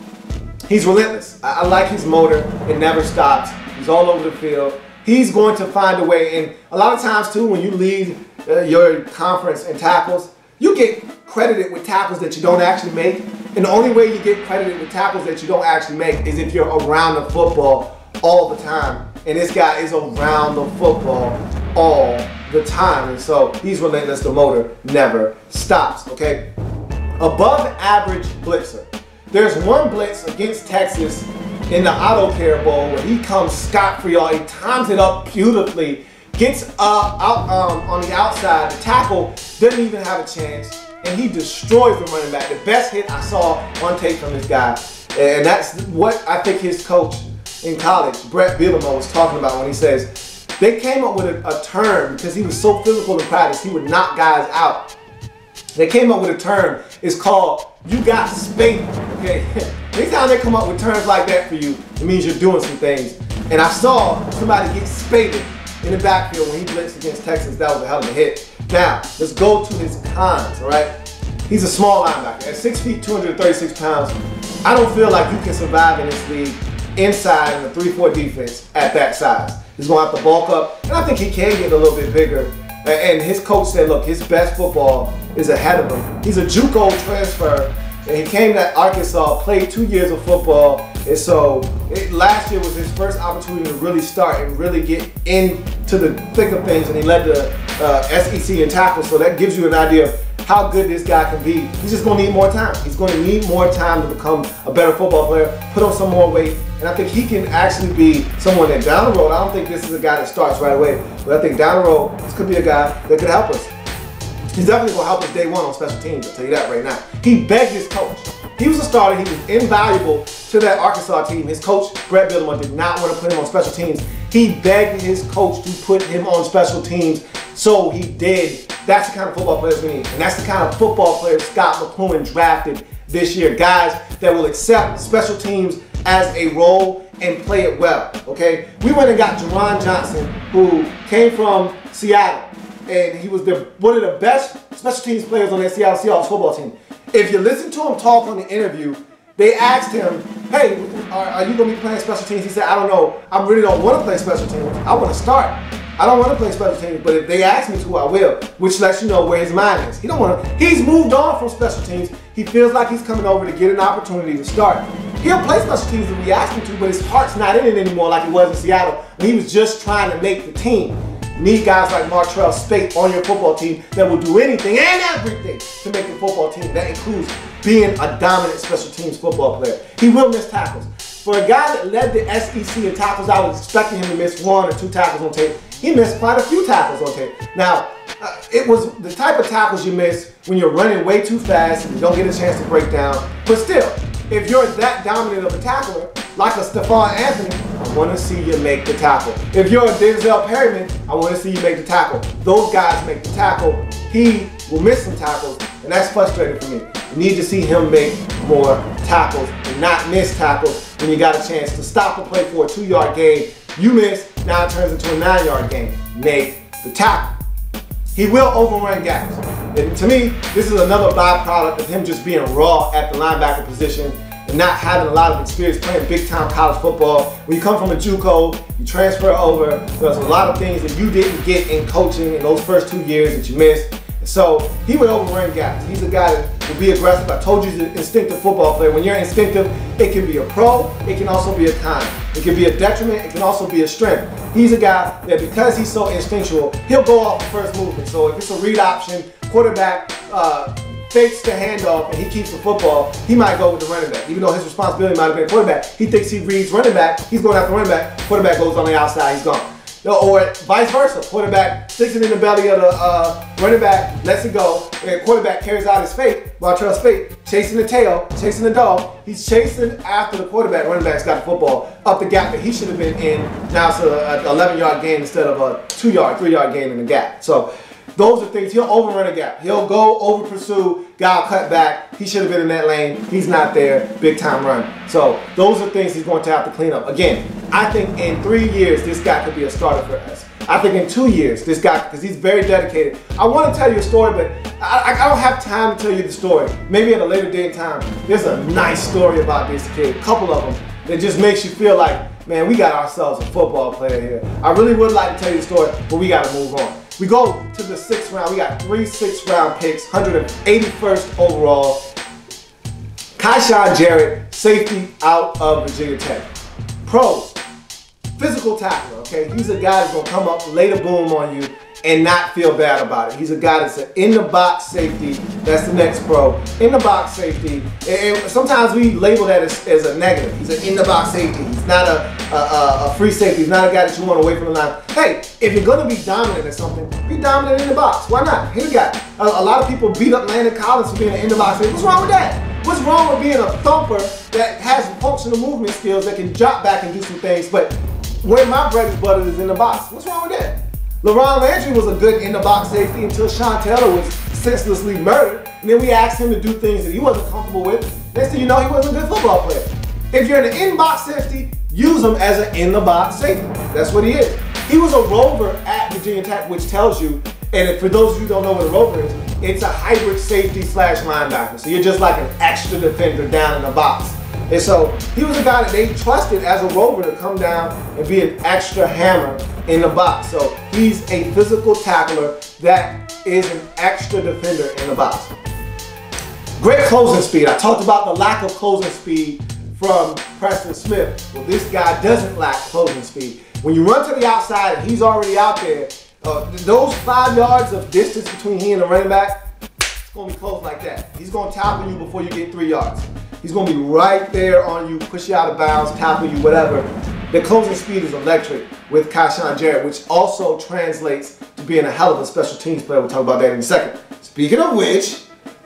He's relentless. I like his motor. It never stops. He's all over the field. He's going to find a way. And a lot of times, too, when you lead your conference in tackles, you get credited with tackles that you don't actually make. And the only way you get credited with tackles that you don't actually make is if you're around the football all the time. And this guy is around the football all the time. And so he's relentless. The motor never stops, okay? Above average blitzer. There's one blitz against Texas in the Auto Care Bowl where he comes scot-free. He times it up beautifully gets out on the outside. The tackle doesn't even have a chance, and he destroys the running back. The best hit I saw on tape from this guy, and that's what I think his coach in college, Brett Bielema, was talking about when he says they came up with a term because he was so physical in practice, he would knock guys out. They came up with a term. It's called "you got spaded." Okay, anytime they come up with terms like that for you, it means you're doing some things. And I saw somebody get spaded in the backfield when he blitzed against Texans. That was a hell of a hit. Now, let's go to his cons, all right? He's a small linebacker. At 6 feet, 236 pounds, I don't feel like you can survive in this league inside in a 3-4 defense at that size. He's going to have to bulk up, and I think he can get a little bit bigger. And his coach said, look, his best football is ahead of him. He's a JUCO transfer, and he came to Arkansas, played 2 years of football, and so last year was his first opportunity to really start and really get into the thick of things, and he led the SEC in tackles, so that gives you an idea of how good this guy can be. He's just going to need more time. He's going to need more time to become a better football player, put on some more weight, and I think he can actually be someone that down the road, I don't think this is a guy that starts right away, but I think down the road, this could be a guy that could help us. He's definitely going to help us day one on special teams, I'll tell you that right now. He begged his coach. He was a starter. He was invaluable to that Arkansas team. His coach, Brett Bielema, did not want to put him on special teams. He begged his coach to put him on special teams, so he did. That's the kind of football players we need. And that's the kind of football players Scott McCloughan drafted this year. Guys that will accept special teams as a role and play it well, okay? We went and got Jerron Johnson, who came from Seattle, and he was one of the best special teams players on that Seattle Seahawks football team. If you listen to him talk on the interview, they asked him, hey, are you going to be playing special teams? He said, I don't know. I really don't want to play special teams. I want to start. I don't want to play special teams, but if they ask me to, I will, which lets you know where his mind is. He don't want to. He's moved on from special teams. He feels like he's coming over to get an opportunity to start. He'll play special teams if we ask him to, but his heart's not in it anymore like he was in Seattle when he was just trying to make the team. You need guys like Martrell Spate on your football team that will do anything and everything to make the football team. That includes being a dominant special teams football player. He will miss tackles. For a guy that led the SEC in tackles, I was expecting him to miss 1 or 2 tackles on tape. He missed quite a few tackles on tape. Now, it was the type of tackles you miss when you're running way too fast and you don't get a chance to break down. But still, if you're that dominant of a tackler, like a Stephon Anthony, I want to see you make the tackle. If you're a Denzel Perryman, I want to see you make the tackle. Those guys make the tackle. He will miss some tackles, and that's frustrating for me. You need to see him make more tackles and not miss tackles when you got a chance to stop a play for a 2-yard gain. You miss, now it turns into a 9-yard gain. Make the tackle. He will overrun gaps. And to me, this is another byproduct of him just being raw at the linebacker position and not having a lot of experience playing big-time college football. When you come from a JUCO, you transfer over, there's a lot of things that you didn't get in coaching in those first 2 years that you missed. So he would overrun gaps. He's a guy that will be aggressive. I told you he's an instinctive football player. When you're instinctive, it can be a pro, it can also be a con. It can be a detriment, it can also be a strength. He's a guy that because he's so instinctual, he'll go off the first movement. So if it's a read option, quarterback fakes the handoff and he keeps the football, he might go with the running back. Even though his responsibility might have been quarterback, he thinks he reads running back, he's going after running back, quarterback goes on the outside, he's gone. Or vice versa, quarterback sticks it in the belly of the running back, lets it go, and quarterback carries out his fake, Martrell Spate, chasing the tail, chasing the dog. He's chasing after the quarterback. Running back's got the football up the gap that he should have been in. Now it's an 11-yard gain instead of a 2-yard, 3-yard gain in the gap. So those are things. He'll overrun a gap. He'll go over pursue, guy will cut back. He should have been in that lane. He's not there. Big time run. So those are things he's going to have to clean up. Again, I think in 3 years, this guy could be a starter for us. I think in 2 years, this guy, because he's very dedicated. I want to tell you a story, but I don't have time to tell you the story. Maybe at a later date in time. There's a nice story about this kid, a couple of them, that just makes you feel like, man, we got ourselves a football player here. I really would like to tell you the story, but we got to move on. We go to the 6th round. We got 3 6th-round picks, 181st overall. Kyshawn Jarrett, safety out of Virginia Tech. Pros, physical tackler, okay? He's a guy that's going to come up, lay the boom on you, and not feel bad about it. He's a guy that's an in-the-box safety. That's the next pro. In-the-box safety. And sometimes we label that as a negative. He's an in-the-box safety. He's not a free safety. He's not a guy that you want away from the line. Hey, if you're going to be dominant at something, be dominant in the box. Why not? Here we go. A lot of people beat up Landon Collins for being an in-the-box safety. What's wrong with that? What's wrong with being a thumper that has functional movement skills that can drop back and do some things, but where my bread is buttered is in the box? What's wrong with that? LaRon Landry was a good in-the-box safety until Sean Taylor was senselessly murdered. And then we asked him to do things that he wasn't comfortable with. Next thing you know, he wasn't a good football player. If you're an in-box safety, use him as an in-the-box safety. That's what he is. He was a rover at Virginia Tech, which tells you, and for those of you who don't know what a rover is, it's a hybrid safety / linebacker. So you're just like an extra defender down in the box. And so he was a guy that they trusted as a rover to come down and be an extra hammer in the box. So he's a physical tackler that is an extra defender in the box. Great closing speed. I talked about the lack of closing speed from Preston Smith. Well, this guy doesn't lack closing speed. When you run to the outside and he's already out there, those 5 yards of distance between he and the running back, it's going to be close like that. He's going to tackle you before you get 3 yards. He's going to be right there on you, push you out of bounds, tackle you, whatever. The closing speed is electric with Kashawn Jarrett, which also translates to being a hell of a special teams player. We'll talk about that in a second. Speaking of which,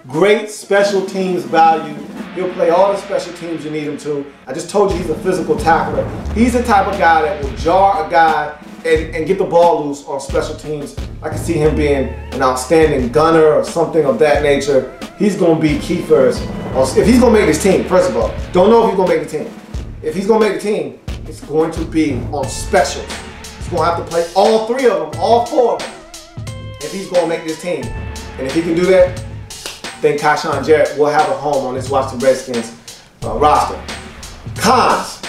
great special teams value. He'll play all the special teams you need him to. I just told you he's a physical tackler. He's the type of guy that will jar a guy and get the ball loose on special teams. I can see him being an outstanding gunner or something of that nature. He's going to be key for us. If he's going to make this team, first of all, don't know if he's going to make the team. If he's going to make the team, it's going to be on specials. He's going to have to play all 3 of them, all 4 of them, if he's going to make this team. And if he can do that, then Kashawn Jarrett will have a home on this Washington Redskins roster. Cons,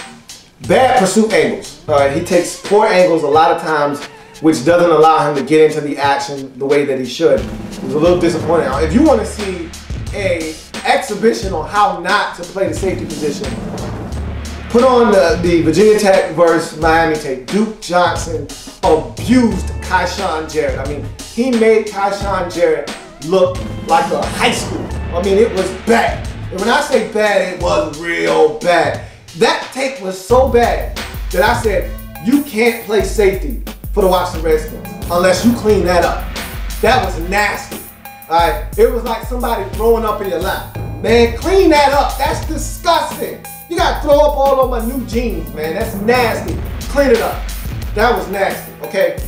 bad pursuit angles. He takes poor angles a lot of times, which doesn't allow him to get into the action the way that he should. It was a little disappointing. If you want to see an exhibition on how not to play the safety position, put on the Virginia Tech versus Miami tape. Duke Johnson abused Kashawn Jarrett. I mean, he made Kashawn Jarrett look like a high school. I mean, it was bad. And when I say bad, it was real bad. That tape was so bad that I said, you can't play safety for the Washington Redskins unless you clean that up. That was nasty. All right? It was like somebody throwing up in your lap. Man, clean that up. That's disgusting. You gotta throw up all of my new jeans, man. That's nasty. Clean it up. That was nasty, okay?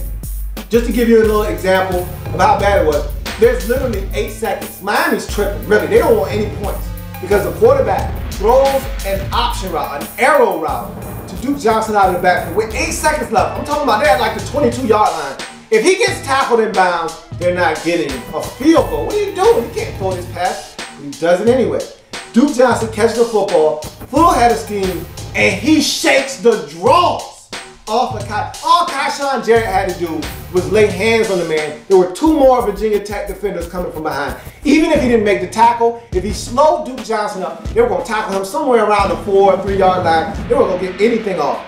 Just to give you a little example of how bad it was, there's literally 8 seconds. Miami's tripping, really. They don't want any points because the quarterback throws an option route, an arrow route to Duke Johnson out of the backfield with 8 seconds left. I'm talking about they're at like the 22-yard line. If he gets tackled in bounds, they're not getting a field goal. What are you doing? You can't throw this pass. He does it anyway. Duke Johnson catches the football, full head of steam, and he shakes the draws off of Kai. All Kashawn Jarrett had to do was lay hands on the man. There were 2 more Virginia Tech defenders coming from behind. Even if he didn't make the tackle, if he slowed Duke Johnson up, they were going to tackle him somewhere around the 4 or 3-yard line. They were going to get anything off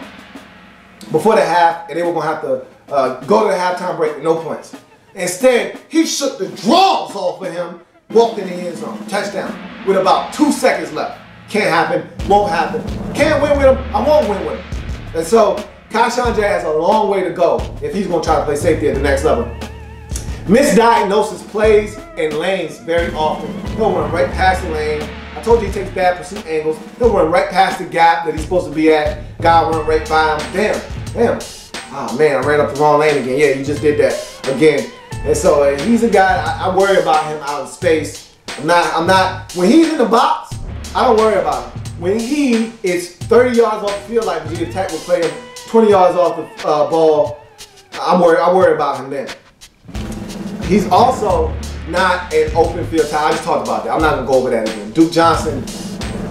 before the half, and they were going to have to go to the halftime break with no points. Instead, he shook the draws off of him, walked in the end zone, touchdown, with about 2 seconds left. Can't happen, won't happen. Can't win with him, I won't win with him. And so, Kashawn Jarrett has a long way to go if he's going to try to play safety at the next level. Misdiagnosis plays and lanes very often. He'll run right past the lane. I told you he takes bad pursuit angles. He'll run right past the gap that he's supposed to be at. Guy run right by him. Damn. Oh man, I ran up the wrong lane again. Yeah, you just did that again. And so he's a guy, I worry about him out of space. I'm not, when he's in the box, I don't worry about him. When he is 30 yards off the field, like Virginia Tech will play him 20 yards off the ball, I worry about him then. He's also not an open field tackle. I just talked about that. I'm not going to go over that again. Duke Johnson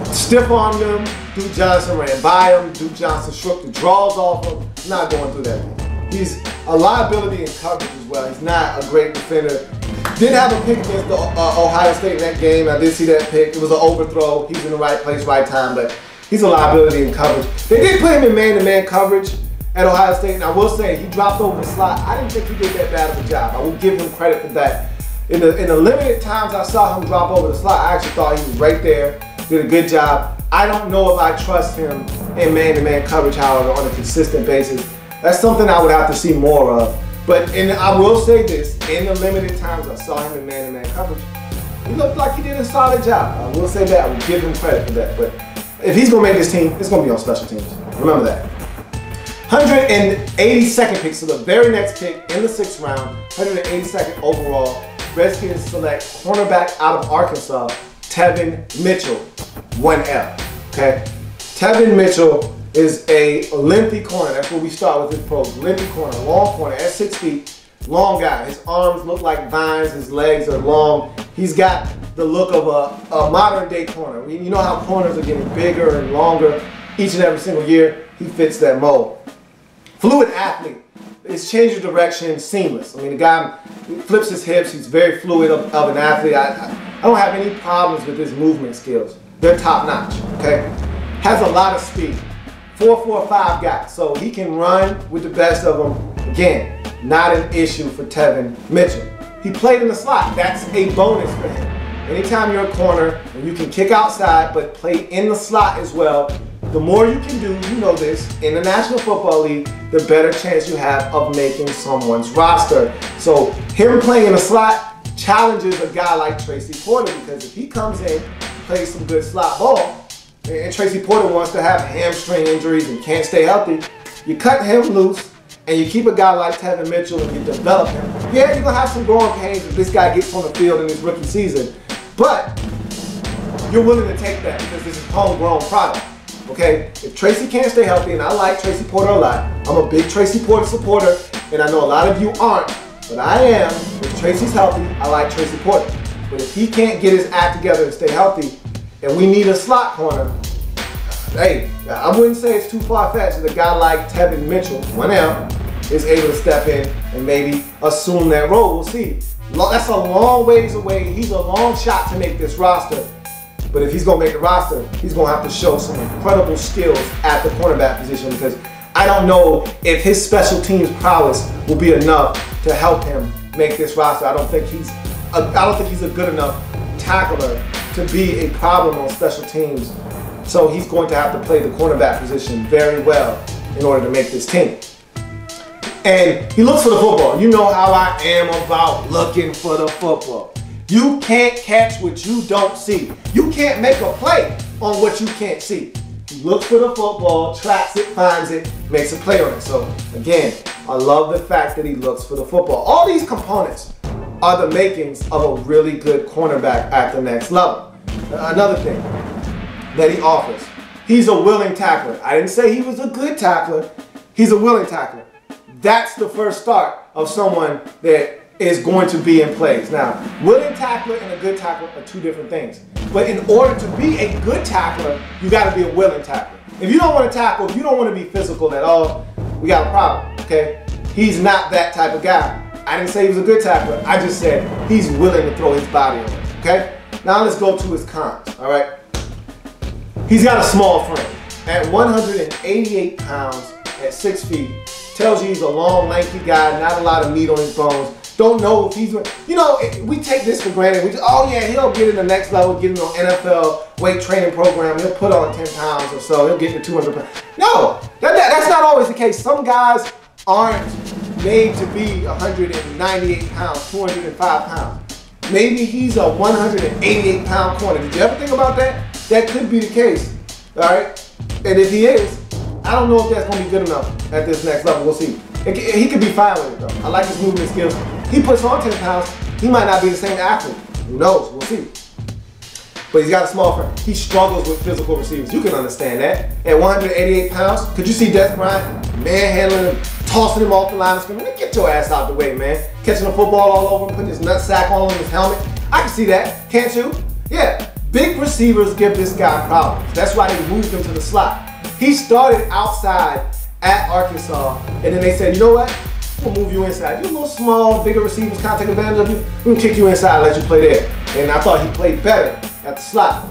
stiff-armed him. Duke Johnson ran by him. Duke Johnson shook the draws off him. I'm not going through that. He's a liability in coverage as well. He's not a great defender. Did have a pick against the, Ohio State in that game. I did see that pick. It was an overthrow. He's in the right place, right time, but he's a liability in coverage. They did put him in man-to-man coverage, at Ohio State, and I will say he dropped over the slot. I didn't think he did that bad of a job. I will give him credit for that. In the limited times I saw him drop over the slot, I actually thought he was right there, did a good job. I don't know if I trust him in man-to-man coverage, however, on a consistent basis. That's something I would have to see more of. But I will say this, in the limited times I saw him in man-to-man coverage, he looked like he did a solid job. I will say that. I will give him credit for that. But if he's going to make this team, it's going to be on special teams. Remember that. 182nd pick, so the very next pick in the 6th round, 182nd overall, Redskins select cornerback out of Arkansas, Tevin Mitchell, 1L. Okay? Tevin Mitchell is a lengthy corner. That's where we start with his pros. Lengthy corner, long corner, at 6 feet, long guy. His arms look like vines, his legs are long. He's got the look of a modern day corner. You know how corners are getting bigger and longer each and every single year? He fits that mold. Fluid athlete. His change of direction, seamless. I mean, the guy flips his hips. He's very fluid of an athlete. I don't have any problems with his movement skills. They're top notch, okay? Has a lot of speed. 4.45 guy, so he can run with the best of them. Again, not an issue for Tevin Mitchell. He played in the slot. That's a bonus for him. Anytime you're a corner and you can kick outside but play in the slot as well, the more you can do, you know this, in the National Football League, the better chance you have of making someone's roster. So him playing in the slot challenges a guy like Tracy Porter, because if he comes in, plays some good slot ball, and Tracy Porter wants to have hamstring injuries and can't stay healthy, you cut him loose and you keep a guy like Tevin Mitchell and you develop him. Yeah, you're going to have some growing pains if this guy gets on the field in his rookie season, but you're willing to take that because this is homegrown product. Okay, if Tracy can't stay healthy, and I like Tracy Porter a lot, I'm a big Tracy Porter supporter, and I know a lot of you aren't, but I am. If Tracy's healthy, I like Tracy Porter. But if he can't get his act together and stay healthy, and we need a slot corner, hey, I wouldn't say it's too far-fetched that a guy like Tevin Mitchell, 1L, is able to step in and maybe assume that role. We'll see. That's a long ways away. He's a long shot to make this roster. But if he's going to make the roster, he's going to have to show some incredible skills at the cornerback position, because I don't know if his special teams prowess will be enough to help him make this roster. I don't think he's a good enough tackler to be a problem on special teams. So he's going to have to play the cornerback position very well in order to make this team. And he looks for the football. You know how I am about looking for the football. You can't catch what you don't see. You can't make a play on what you can't see. He looks for the football, tracks it, finds it, makes a play on it. So again, I love the fact that he looks for the football. All these components are the makings of a really good cornerback at the next level. Another thing that he offers, he's a willing tackler. I didn't say he was a good tackler. He's a willing tackler. That's the first start of someone that is going to be in plays. Now, willing tackler and a good tackler are two different things. But in order to be a good tackler, you got to be a willing tackler. If you don't want to tackle, if you don't want to be physical at all, we got a problem, okay? He's not that type of guy. I didn't say he was a good tackler. I just said he's willing to throw his body on it, okay? Now let's go to his cons, all right? He's got a small frame. At 188 pounds, at 6 feet, tells you he's a long, lanky guy, not a lot of meat on his bones. Don't know if he's, you know, we take this for granted. We just, oh yeah, he'll get in the next level, get in on NFL weight training program, he'll put on 10 pounds or so, he'll get to 200 pounds. No, that's not always the case. Some guys aren't made to be 198 pounds, 205 pounds. Maybe he's a 188 pound corner. Did you ever think about that? That could be the case, all right? And if he is, I don't know if that's going to be good enough at this next level. We'll see. He could be fine with it, though. I like his movement skills. He puts on 10 pounds, he might not be the same athlete. Who knows? We'll see. But he's got a small frame. He struggles with physical receivers. You can understand that. At 188 pounds, could you see Des Bryant manhandling him, tossing him off the line of scrimmage? Get your ass out the way, man. Catching the football all over him, putting his nutsack all on his helmet. I can see that. Can't you? Yeah. Big receivers give this guy problems. That's why they moved him to the slot. He started outside at Arkansas, and then they said, you know what? We'll move you inside. You're a little small, bigger receivers can't take advantage of you. We'll kick you inside and let you play there. And I thought he played better at the slot.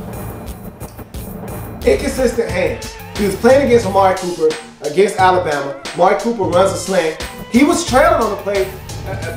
Inconsistent hands. He was playing against Amari Cooper, against Alabama. Mark Cooper runs a slant. He was trailing on the play.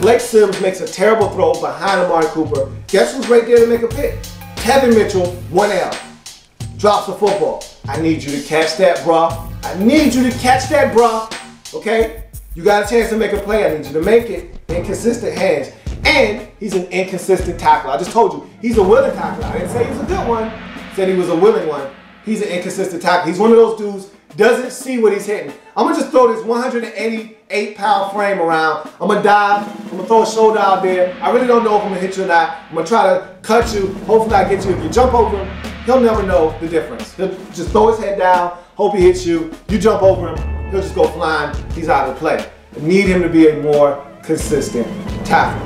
Blake Sims makes a terrible throw behind Amari Cooper. Guess who's right there to make a pick? Tevin Mitchell, 1L. Drops the football. I need you to catch that, bruh. I need you to catch that, bruh. Okay? You got a chance to make a play. I need you to make it. Inconsistent hands. And he's an inconsistent tackler. I just told you, he's a willing tackler. I didn't say he was a good one. I said he was a willing one. He's an inconsistent tackler. He's one of those dudes, doesn't see what he's hitting. I'm going to just throw this 188-pound frame around. I'm going to dive. I'm going to throw a shoulder out there. I really don't know if I'm going to hit you or not. I'm going to try to cut you. Hopefully I get you. If you jump over him, he'll never know the difference. He'll just throw his head down, hope he hits you. You jump over him, he'll just go flying. He's out of the play. I need him to be a more consistent tackler.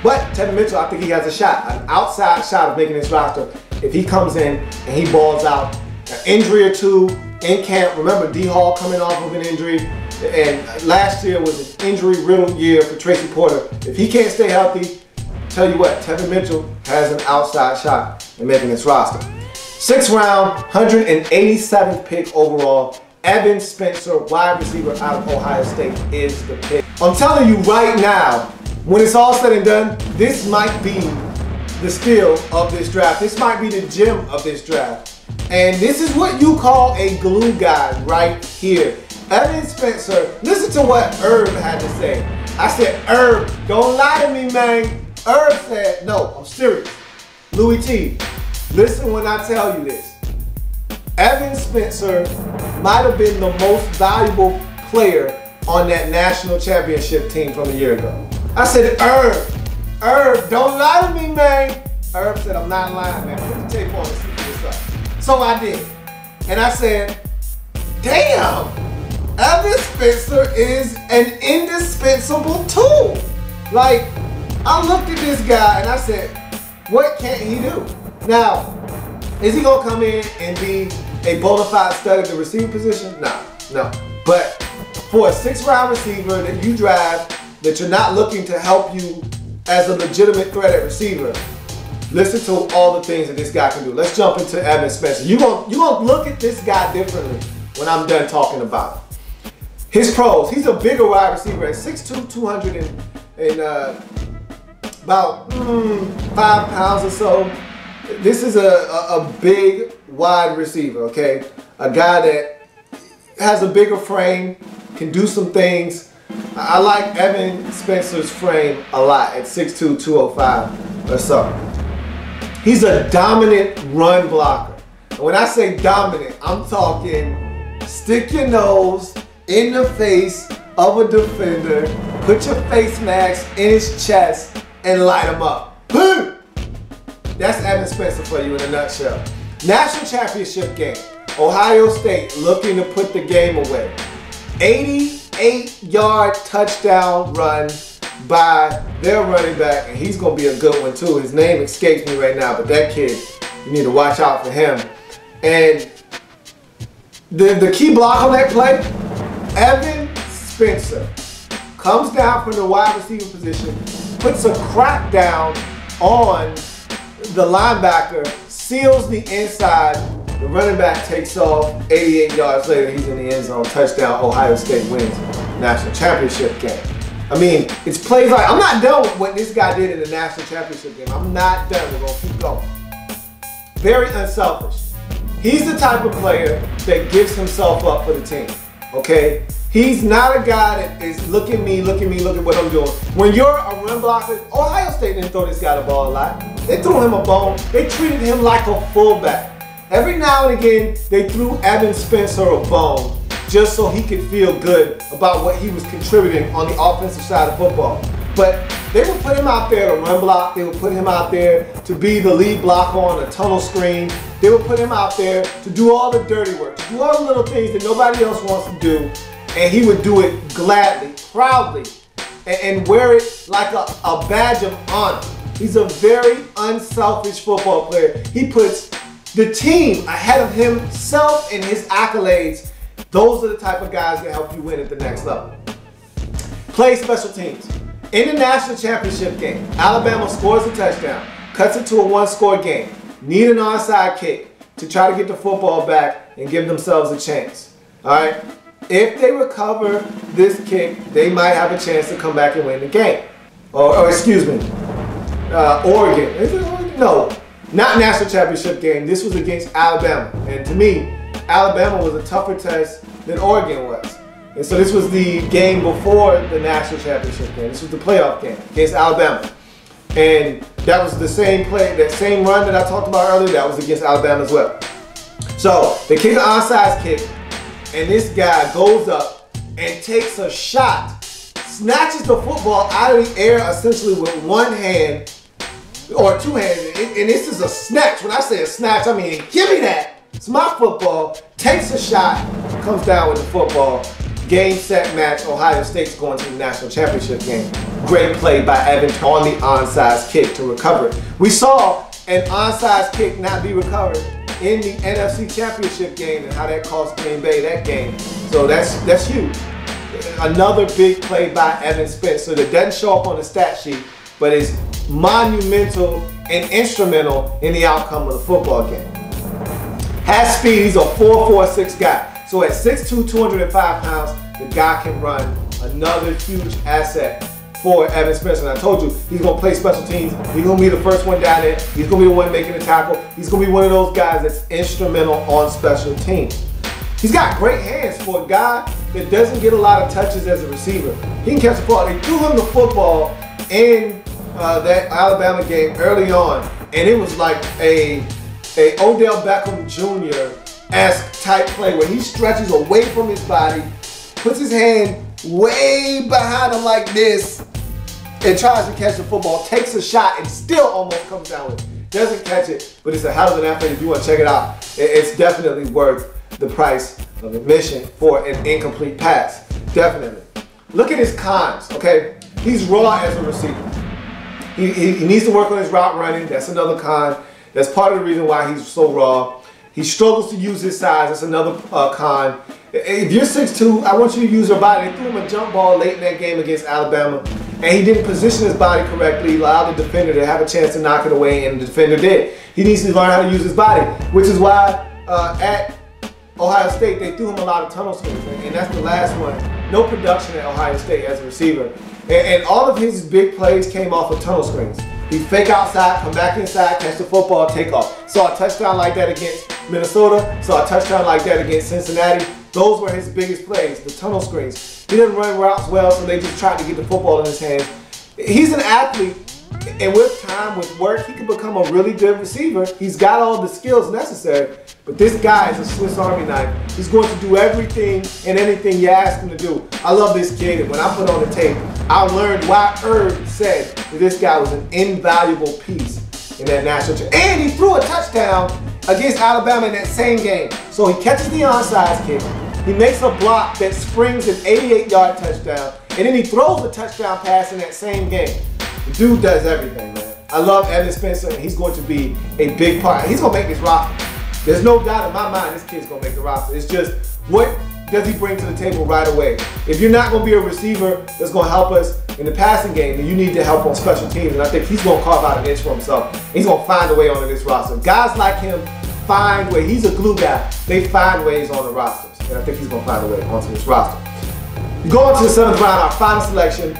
But Tevin Mitchell, I think he has a shot, an outside shot of making this roster if he comes in and he balls out. An injury or two in camp. Remember, D. Hall coming off of an injury, and last year was an injury-riddled year for Tracy Porter. If he can't stay healthy, tell you what, Tevin Mitchell has an outside shot in making this roster. 6th round, 187th pick overall. Evan Spencer, wide receiver out of Ohio State, is the pick. I'm telling you right now, when it's all said and done, this might be the steal of this draft. This might be the gem of this draft. And this is what you call a glue guy right here. Evan Spencer, listen to what Herb had to say. I said, Herb, don't lie to me, man. Herb said, no, I'm serious. Louie T, listen when I tell you this. Evan Spencer might have been the most valuable player on that national championship team from a year ago. I said, Herb, don't lie to me, man. Herb said, I'm not lying, man. Put the tape on and see for yourself. So I did. And I said, damn, Evan Spencer is an indispensable tool. Like, I looked at this guy and I said, what can't he do? Now, is he gonna come in and be a bona fide stud at the receiving position? No. But for a 6th round receiver that you draft, that you're not looking to help you as a legitimate threat at receiver, listen to all the things that this guy can do. Let's jump into Evan Spencer. You're gonna look at this guy differently when I'm done talking about him. His pros, he's a bigger wide receiver at 6'2", 200 and about 5 pounds or so. This is a big wide receiver, okay? A guy that has a bigger frame, can do some things. I like Evan Spencer's frame a lot at 6'2", 205 or so. He's a dominant run blocker. And when I say dominant, I'm talking stick your nose in the face of a defender, put your face mask in his chest, and light him up. Boom! That's Evan Spencer for you in a nutshell. National championship game. Ohio State looking to put the game away. 88-yard touchdown run by their running back, and he's going to be a good one too. His name escapes me right now, but that kid, you need to watch out for him. And the key block on that play, Evan Spencer comes down from the wide receiver position, puts a crack down on the linebacker, seals the inside, the running back takes off, 88 yards later, he's in the end zone, touchdown, Ohio State wins national championship game. I mean, it's plays like, I'm not done with what this guy did in the national championship game. I'm not done, we're gonna keep going. Very unselfish. He's the type of player that gives himself up for the team, okay? He's not a guy that is look at me, look at what I'm doing. When you're a run blocker, Ohio State didn't throw this guy the ball a lot. They threw him a bone. They treated him like a fullback. Every now and again, they threw Evan Spencer a bone just so he could feel good about what he was contributing on the offensive side of football. But they would put him out there to run block. They would put him out there to be the lead blocker on a tunnel screen. They would put him out there to do all the dirty work, to do all the little things that nobody else wants to do. And he would do it gladly, proudly, and wear it like a badge of honor. He's a very unselfish football player. He puts the team ahead of himself and his accolades. Those are the type of guys that help you win at the next level. Play special teams. In the national championship game, Alabama scores a touchdown, cuts it to a one-score game, need an onside kick to try to get the football back and give themselves a chance. All right? if they recover this kick, they might have a chance to come back and win the game. Or excuse me, Oregon. Is it Oregon? No, not national championship game. This was against Alabama. And to me, Alabama was a tougher test than Oregon was. And so this was the game before the national championship game. This was the playoff game against Alabama. And that was the same play, that same run that I talked about earlier, that was against Alabama as well. So they kick an onside kick, and this guy goes up and takes a shot, snatches the football out of the air essentially with one hand, or two hands, and this is a snatch. When I say a snatch, I mean, give me that. It's my football, takes a shot, comes down with the football. Game, set, match, Ohio State's going to the national championship game. Great play by Evan on the onside kick to recover it. We saw an onside kick not be recovered in the NFC championship game and how that cost Green Bay that game. So that's huge. Another big play by Evan Spencer that doesn't show up on the stat sheet, but is monumental and instrumental in the outcome of the football game. Has speed, he's a 4.46 guy. So at 6'2", 205 pounds, the guy can run. Another huge asset for Evan Spencer. And I told you, he's going to play special teams. He's going to be the first one down there. He's going to be the one making the tackle. He's going to be one of those guys that's instrumental on special teams. He's got great hands for a guy that doesn't get a lot of touches as a receiver. He can catch the ball. They threw him the football in that Alabama game early on, and it was like a Odell Beckham Jr.-esque type play where he stretches away from his body, puts his hand way behind him like this, and tries to catch the football, takes a shot, and still almost comes down with it. Doesn't catch it, but it's a hell of an athlete. If you want to check it out, it's definitely worth the price of admission for an incomplete pass. Definitely. Look at his cons, okay? He's raw as a receiver. He needs to work on his route running. That's another con. That's part of the reason why he's so raw. He struggles to use his size. That's another con. If you're 6'2", I want you to use your body. They threw him a jump ball late in that game against Alabama, and he didn't position his body correctly, allowed the defender to have a chance to knock it away, and the defender did. He needs to learn how to use his body, which is why at Ohio State, they threw him a lot of tunnel screens, and that's the last one. No production at Ohio State as a receiver. And all of his big plays came off of tunnel screens. He'd fake outside, come back inside, catch the football, take off. Saw a touchdown like that against Minnesota. Saw a touchdown like that against Cincinnati. Those were his biggest plays, the tunnel screens. He didn't run routes well, so they just tried to get the football in his hands. He's an athlete, and with time, with work, he can become a really good receiver. He's got all the skills necessary, but this guy is a Swiss Army knife. He's going to do everything and anything you ask him to do. I love this kid, and when I put on the tape, I learned why Herb said that this guy was an invaluable piece in that national championship. And he threw a touchdown against Alabama in that same game. So he catches the onside kick. He makes a block that springs an 88-yard touchdown, and then he throws a touchdown pass in that same game. The dude does everything, man. I love Evan Spencer, and he's going to be a big part. He's going to make this roster. There's no doubt in my mind this kid's going to make the roster. It's just, what does he bring to the table right away? If you're not going to be a receiver that's going to help us in the passing game, then you need to help on special teams, and I think he's going to carve out an inch for himself. He's going to find a way onto this roster. Guys like him find ways. He's a glue guy. They find ways on the rosters, and I think he's going to find a way onto this roster. Going to the 7th round, our final selection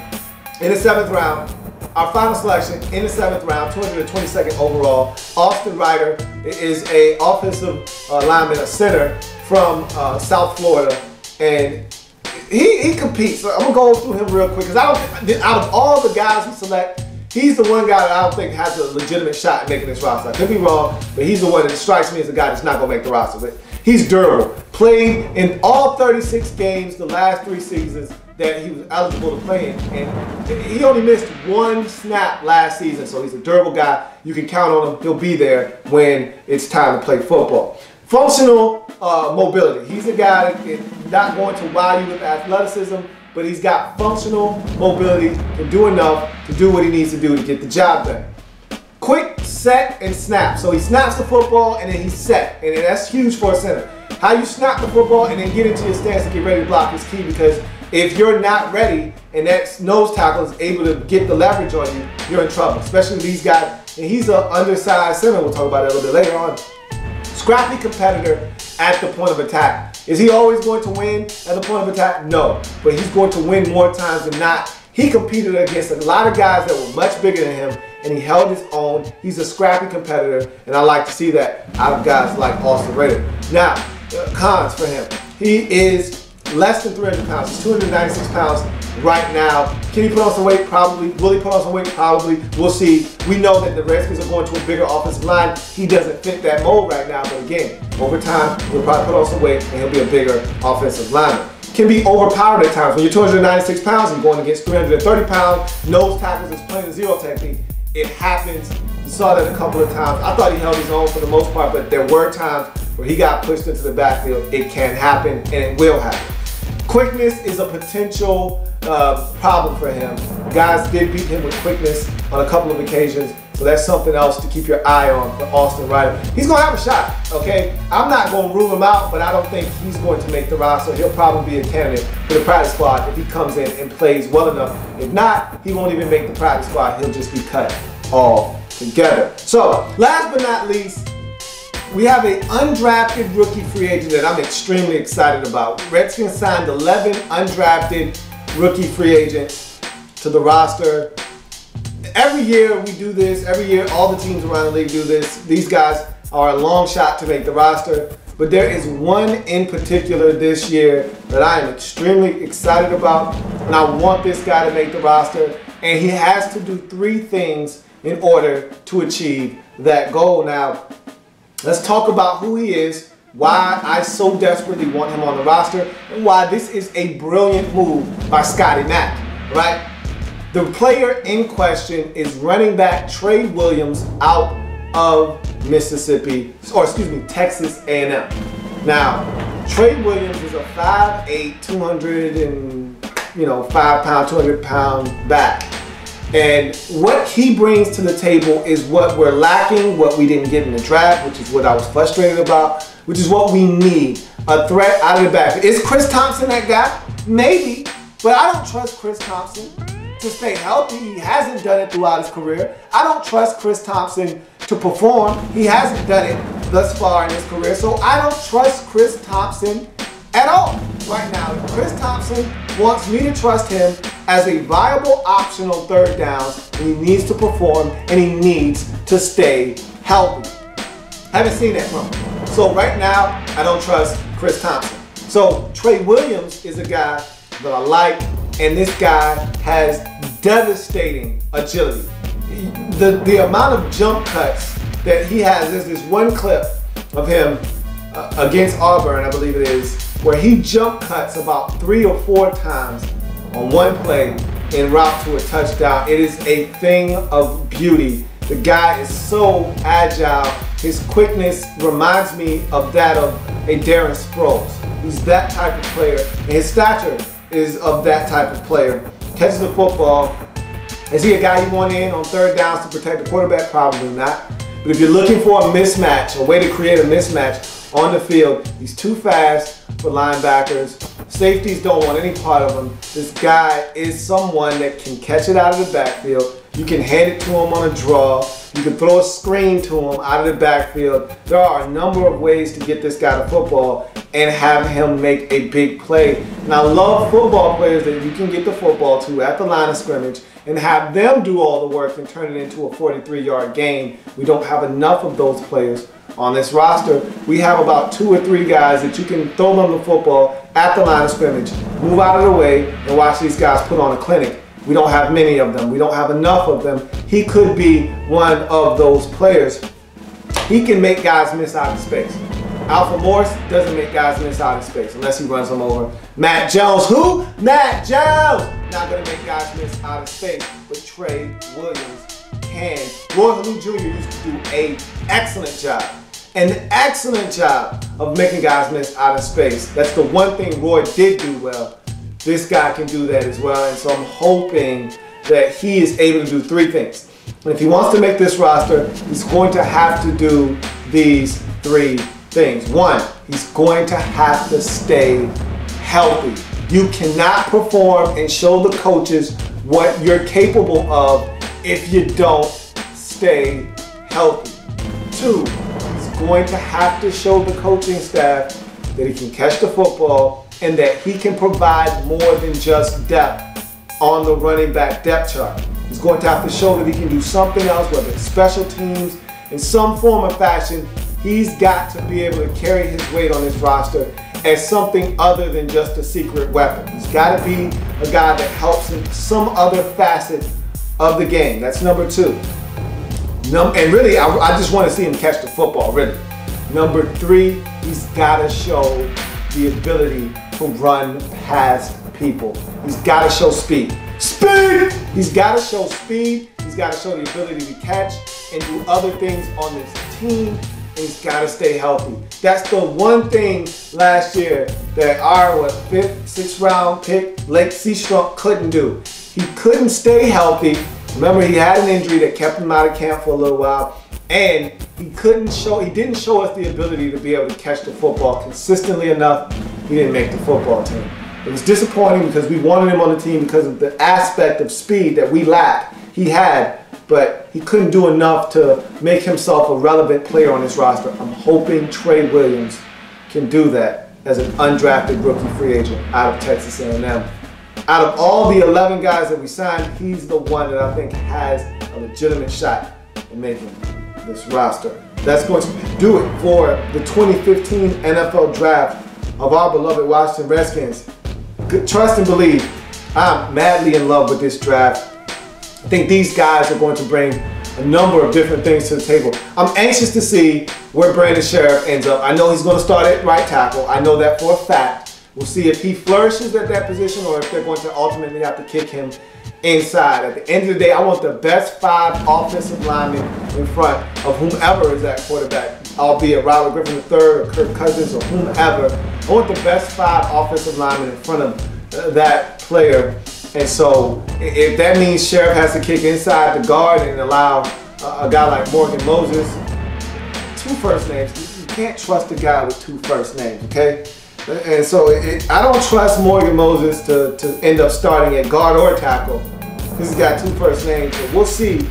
in the 7th round. Our final selection in the 7th round, 222nd overall. Austin Ryder is an offensive lineman, a center from South Florida, and he competes. So I'm gonna go through him real quick because out of all the guys we select, he's the one guy that I don't think has a legitimate shot at making this roster. I could be wrong, but he's the one that strikes me as a guy that's not gonna make the roster. But he's durable. Played in all 36 games the last 3 seasons that he was eligible to play in, and he only missed 1 snap last season, so he's a durable guy. You can count on him. He'll be there when it's time to play football. Functional mobility. He's a guy that's not going to wow you with athleticism, but he's got functional mobility, can do enough to do what he needs to do to get the job done. Quick set and snap. So he snaps the football and then he's set, and that's huge for a center. How you snap the football and then get into your stance and get ready to block is key, because if you're not ready and that nose tackle is able to get the leverage on you, you're in trouble, especially these guys. And he's an undersized center. We'll talk about that a little bit later on. Scrappy competitor at the point of attack. Is he always going to win at the point of attack? No, but he's going to win more times than not. He competed against a lot of guys that were much bigger than him, and he held his own. He's a scrappy competitor, and I like to see that out of guys like Austin Rader. Now, cons for him. He is less than 300 pounds. He's 296 pounds right now. Can he put on some weight? Probably. Will he put on some weight? Probably. We'll see. We know that the Redskins are going to a bigger offensive line. He doesn't fit that mold right now, but again, over time, he'll probably put on some weight, and he'll be a bigger offensive lineman. Can be overpowered at times. When you're 296 pounds and going against 330 pounds, nose tackles is plain zero technique. It happens. You saw that a couple of times. I thought he held his own for the most part, but there were times where he got pushed into the backfield. It can happen, and it will happen. Quickness is a potential problem for him. Guys did beat him with quickness on a couple of occasions, so that's something else to keep your eye on for Austin Rader. He's going to have a shot, okay? I'm not going to rule him out, but I don't think he's going to make the roster. He'll probably be a candidate for the practice squad if he comes in and plays well enough. If not, he won't even make the practice squad. He'll just be cut all together. So, last but not least, we have an undrafted rookie free agent that I'm extremely excited about. Redskins signed 11 undrafted rookie free agents to the roster. Every year we do this. Every year all the teams around the league do this. These guys are a long shot to make the roster. But there is one in particular this year that I am extremely excited about. And I want this guy to make the roster. And he has to do 3 things in order to achieve that goal. Now, let's talk about who he is, why I so desperately want him on the roster, and why this is a brilliant move by Scotty Mack, right? The player in question is running back Trey Williams out of Mississippi, or excuse me, Texas A&M. Now, Trey Williams is a 5'8", 200 pound back. And what he brings to the table is what we're lacking, what we didn't get in the draft, which is what I was frustrated about, which is what we need, a threat out of the back. Is Chris Thompson that guy? Maybe, but I don't trust Chris Thompson to stay healthy. He hasn't done it throughout his career. I don't trust Chris Thompson to perform. He hasn't done it thus far in his career, so I don't trust Chris Thompson at all right now. If Chris Thompson wants me to trust him as a viable option on third downs, and he needs to perform and he needs to stay healthy. Haven't seen that from him. So right now, I don't trust Chris Thompson. So Trey Williams is a guy that I like, and this guy has devastating agility. The amount of jump cuts that he has, there's this one clip of him against Auburn, I believe it is, where he jump cuts about 3 or 4 times on one play en route to a touchdown. It is a thing of beauty. The guy is so agile. His quickness reminds me of that of a Darren Sproles. He's that type of player, and his stature is of that type of player. Catches the football. Is he a guy you want in on third downs to protect the quarterback? Probably not. But if you're looking for a mismatch, a way to create a mismatch on the field, he's too fast for linebackers. Safeties don't want any part of him. This guy is someone that can catch it out of the backfield. You can hand it to him on a draw. You can throw a screen to him out of the backfield. There are a number of ways to get this guy the football and have him make a big play. And I love football players that you can get the football to at the line of scrimmage and have them do all the work and turn it into a 43-yard gain. We don't have enough of those players on this roster. We have about 2 or 3 guys that you can throw them the football at the line of scrimmage, move out of the way, and watch these guys put on a clinic. We don't have many of them. We don't have enough of them. He could be one of those players. He can make guys miss out of space. Alfred Morris doesn't make guys miss out of space unless he runs them over. Matt Jones, who? Matt Jones! Not going to make guys miss out of space, but Trey Williams can. Roy Halou Jr. used to do an excellent job of making guys miss out of space. That's the one thing Roy did do well. This guy can do that as well, and so I'm hoping that he is able to do 3 things. And if he wants to make this roster, he's going to have to do these 3 things. 1, he's going to have to stay healthy. You cannot perform and show the coaches what you're capable of if you don't stay healthy. 2, he's going to have to show the coaching staff that he can catch the football and that he can provide more than just depth on the running back depth chart. He's going to have to show that he can do something else, whether it's special teams, in some form or fashion. He's got to be able to carry his weight on this roster as something other than just a secret weapon. He's got to be a guy that helps in some other facet of the game. That's number 2. And really, I just want to see him catch the football, really. Number 3, he's got to show the ability to run past people. He's got to show speed. Speed! He's got to show speed. He's got to show the ability to catch and do other things on this team. And he's got to stay healthy. That's the one thing last year that our 5th, 6th round pick, Lake Seastrunk, couldn't do. He couldn't stay healthy. Remember, he had an injury that kept him out of camp for a little while. And he didn't show us the ability to be able to catch the football consistently enough. He didn't make the football team. It was disappointing because we wanted him on the team because of the aspect of speed that we lacked. He had, but he couldn't do enough to make himself a relevant player on this roster. I'm hoping Trey Williams can do that as an undrafted rookie free agent out of Texas A&M. Out of all the 11 guys that we signed, he's the one that I think has a legitimate shot in making this roster. That's going to do it for the 2015 NFL Draft of our beloved Washington Redskins. Trust and believe, I'm madly in love with this draft. I think these guys are going to bring a number of different things to the table. I'm anxious to see where Brandon Sheriff ends up. I know he's going to start at right tackle. I know that for a fact. We'll see if he flourishes at that position or if they're going to ultimately have to kick him inside. At the end of the day, I want the best 5 offensive linemen in front of whomever is at quarterback, albeit Robert Griffin III or Kirk Cousins or whomever. I want the best 5 offensive linemen in front of that player. And so if that means Sheriff has to kick inside the guard and allow a guy like Morgan Moses, 2 first names, you can't trust a guy with 2 first names, okay? And so I don't trust Morgan Moses to end up starting at guard or tackle because he's got 2 first names. So we'll see.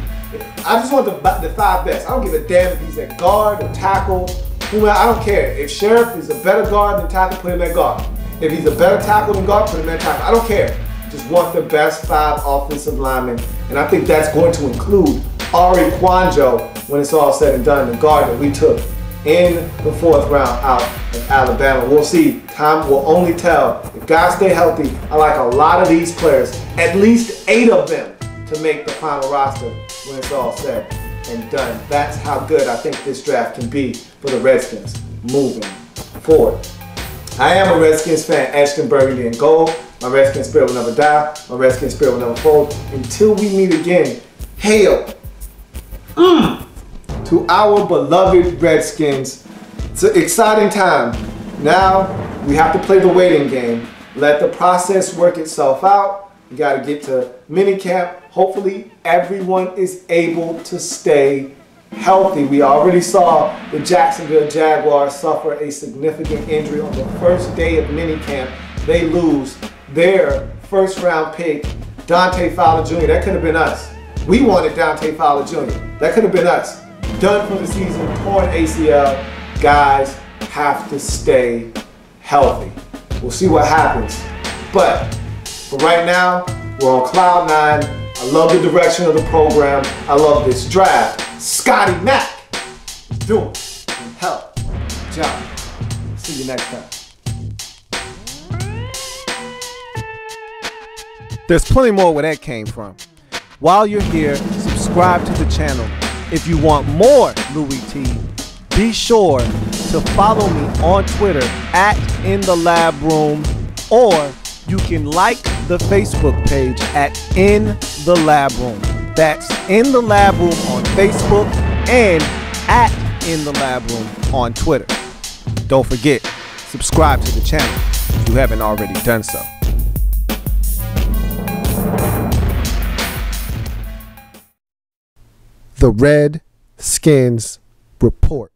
I just want the 5 best. I don't give a damn if he's at guard or tackle. I don't care. If Sheriff is a better guard than tackle, put him at guard. If he's a better tackle than guard, put him at tackle. I don't care. Just want the best 5 offensive linemen. And I think that's going to include Ari Kwanjo when it's all said and done, the guard that we took in the 4th round out of Alabama. We'll see. Time will only tell. If guys stay healthy, I like a lot of these players, at least 8 of them, to make the final roster when it's all said and done. That's how good I think this draft can be for the Redskins moving forward. I am a Redskins fan, etched in burgundy and gold. My Redskins spirit will never die. My Redskins spirit will never fold. Until we meet again, hail to our beloved Redskins. It's an exciting time. Now we have to play the waiting game. Let the process work itself out. We got to get to minicamp. Hopefully everyone is able to stay healthy. We already saw the Jacksonville Jaguars suffer a significant injury on the first day of minicamp. They lose their 1st round pick, Dante Fowler Jr. That could have been us. We wanted Dante Fowler Jr. That could have been us. Done for the season, torn ACL. Guys have to stay healthy. We'll see what happens. But for right now, we're on cloud 9. I love the direction of the program. I love this draft. Scotty Mack is doing a hell of a job. See you next time. There's plenty more where that came from. While you're here, subscribe to the channel. If you want more Louie T, be sure to follow me on Twitter at InTheLabRoom, or you can like the Facebook page at InTheLabRoom. That's InTheLabRoom on Facebook and at InTheLabRoom on Twitter. Don't forget, subscribe to the channel if you haven't already done so. The Redskins Report.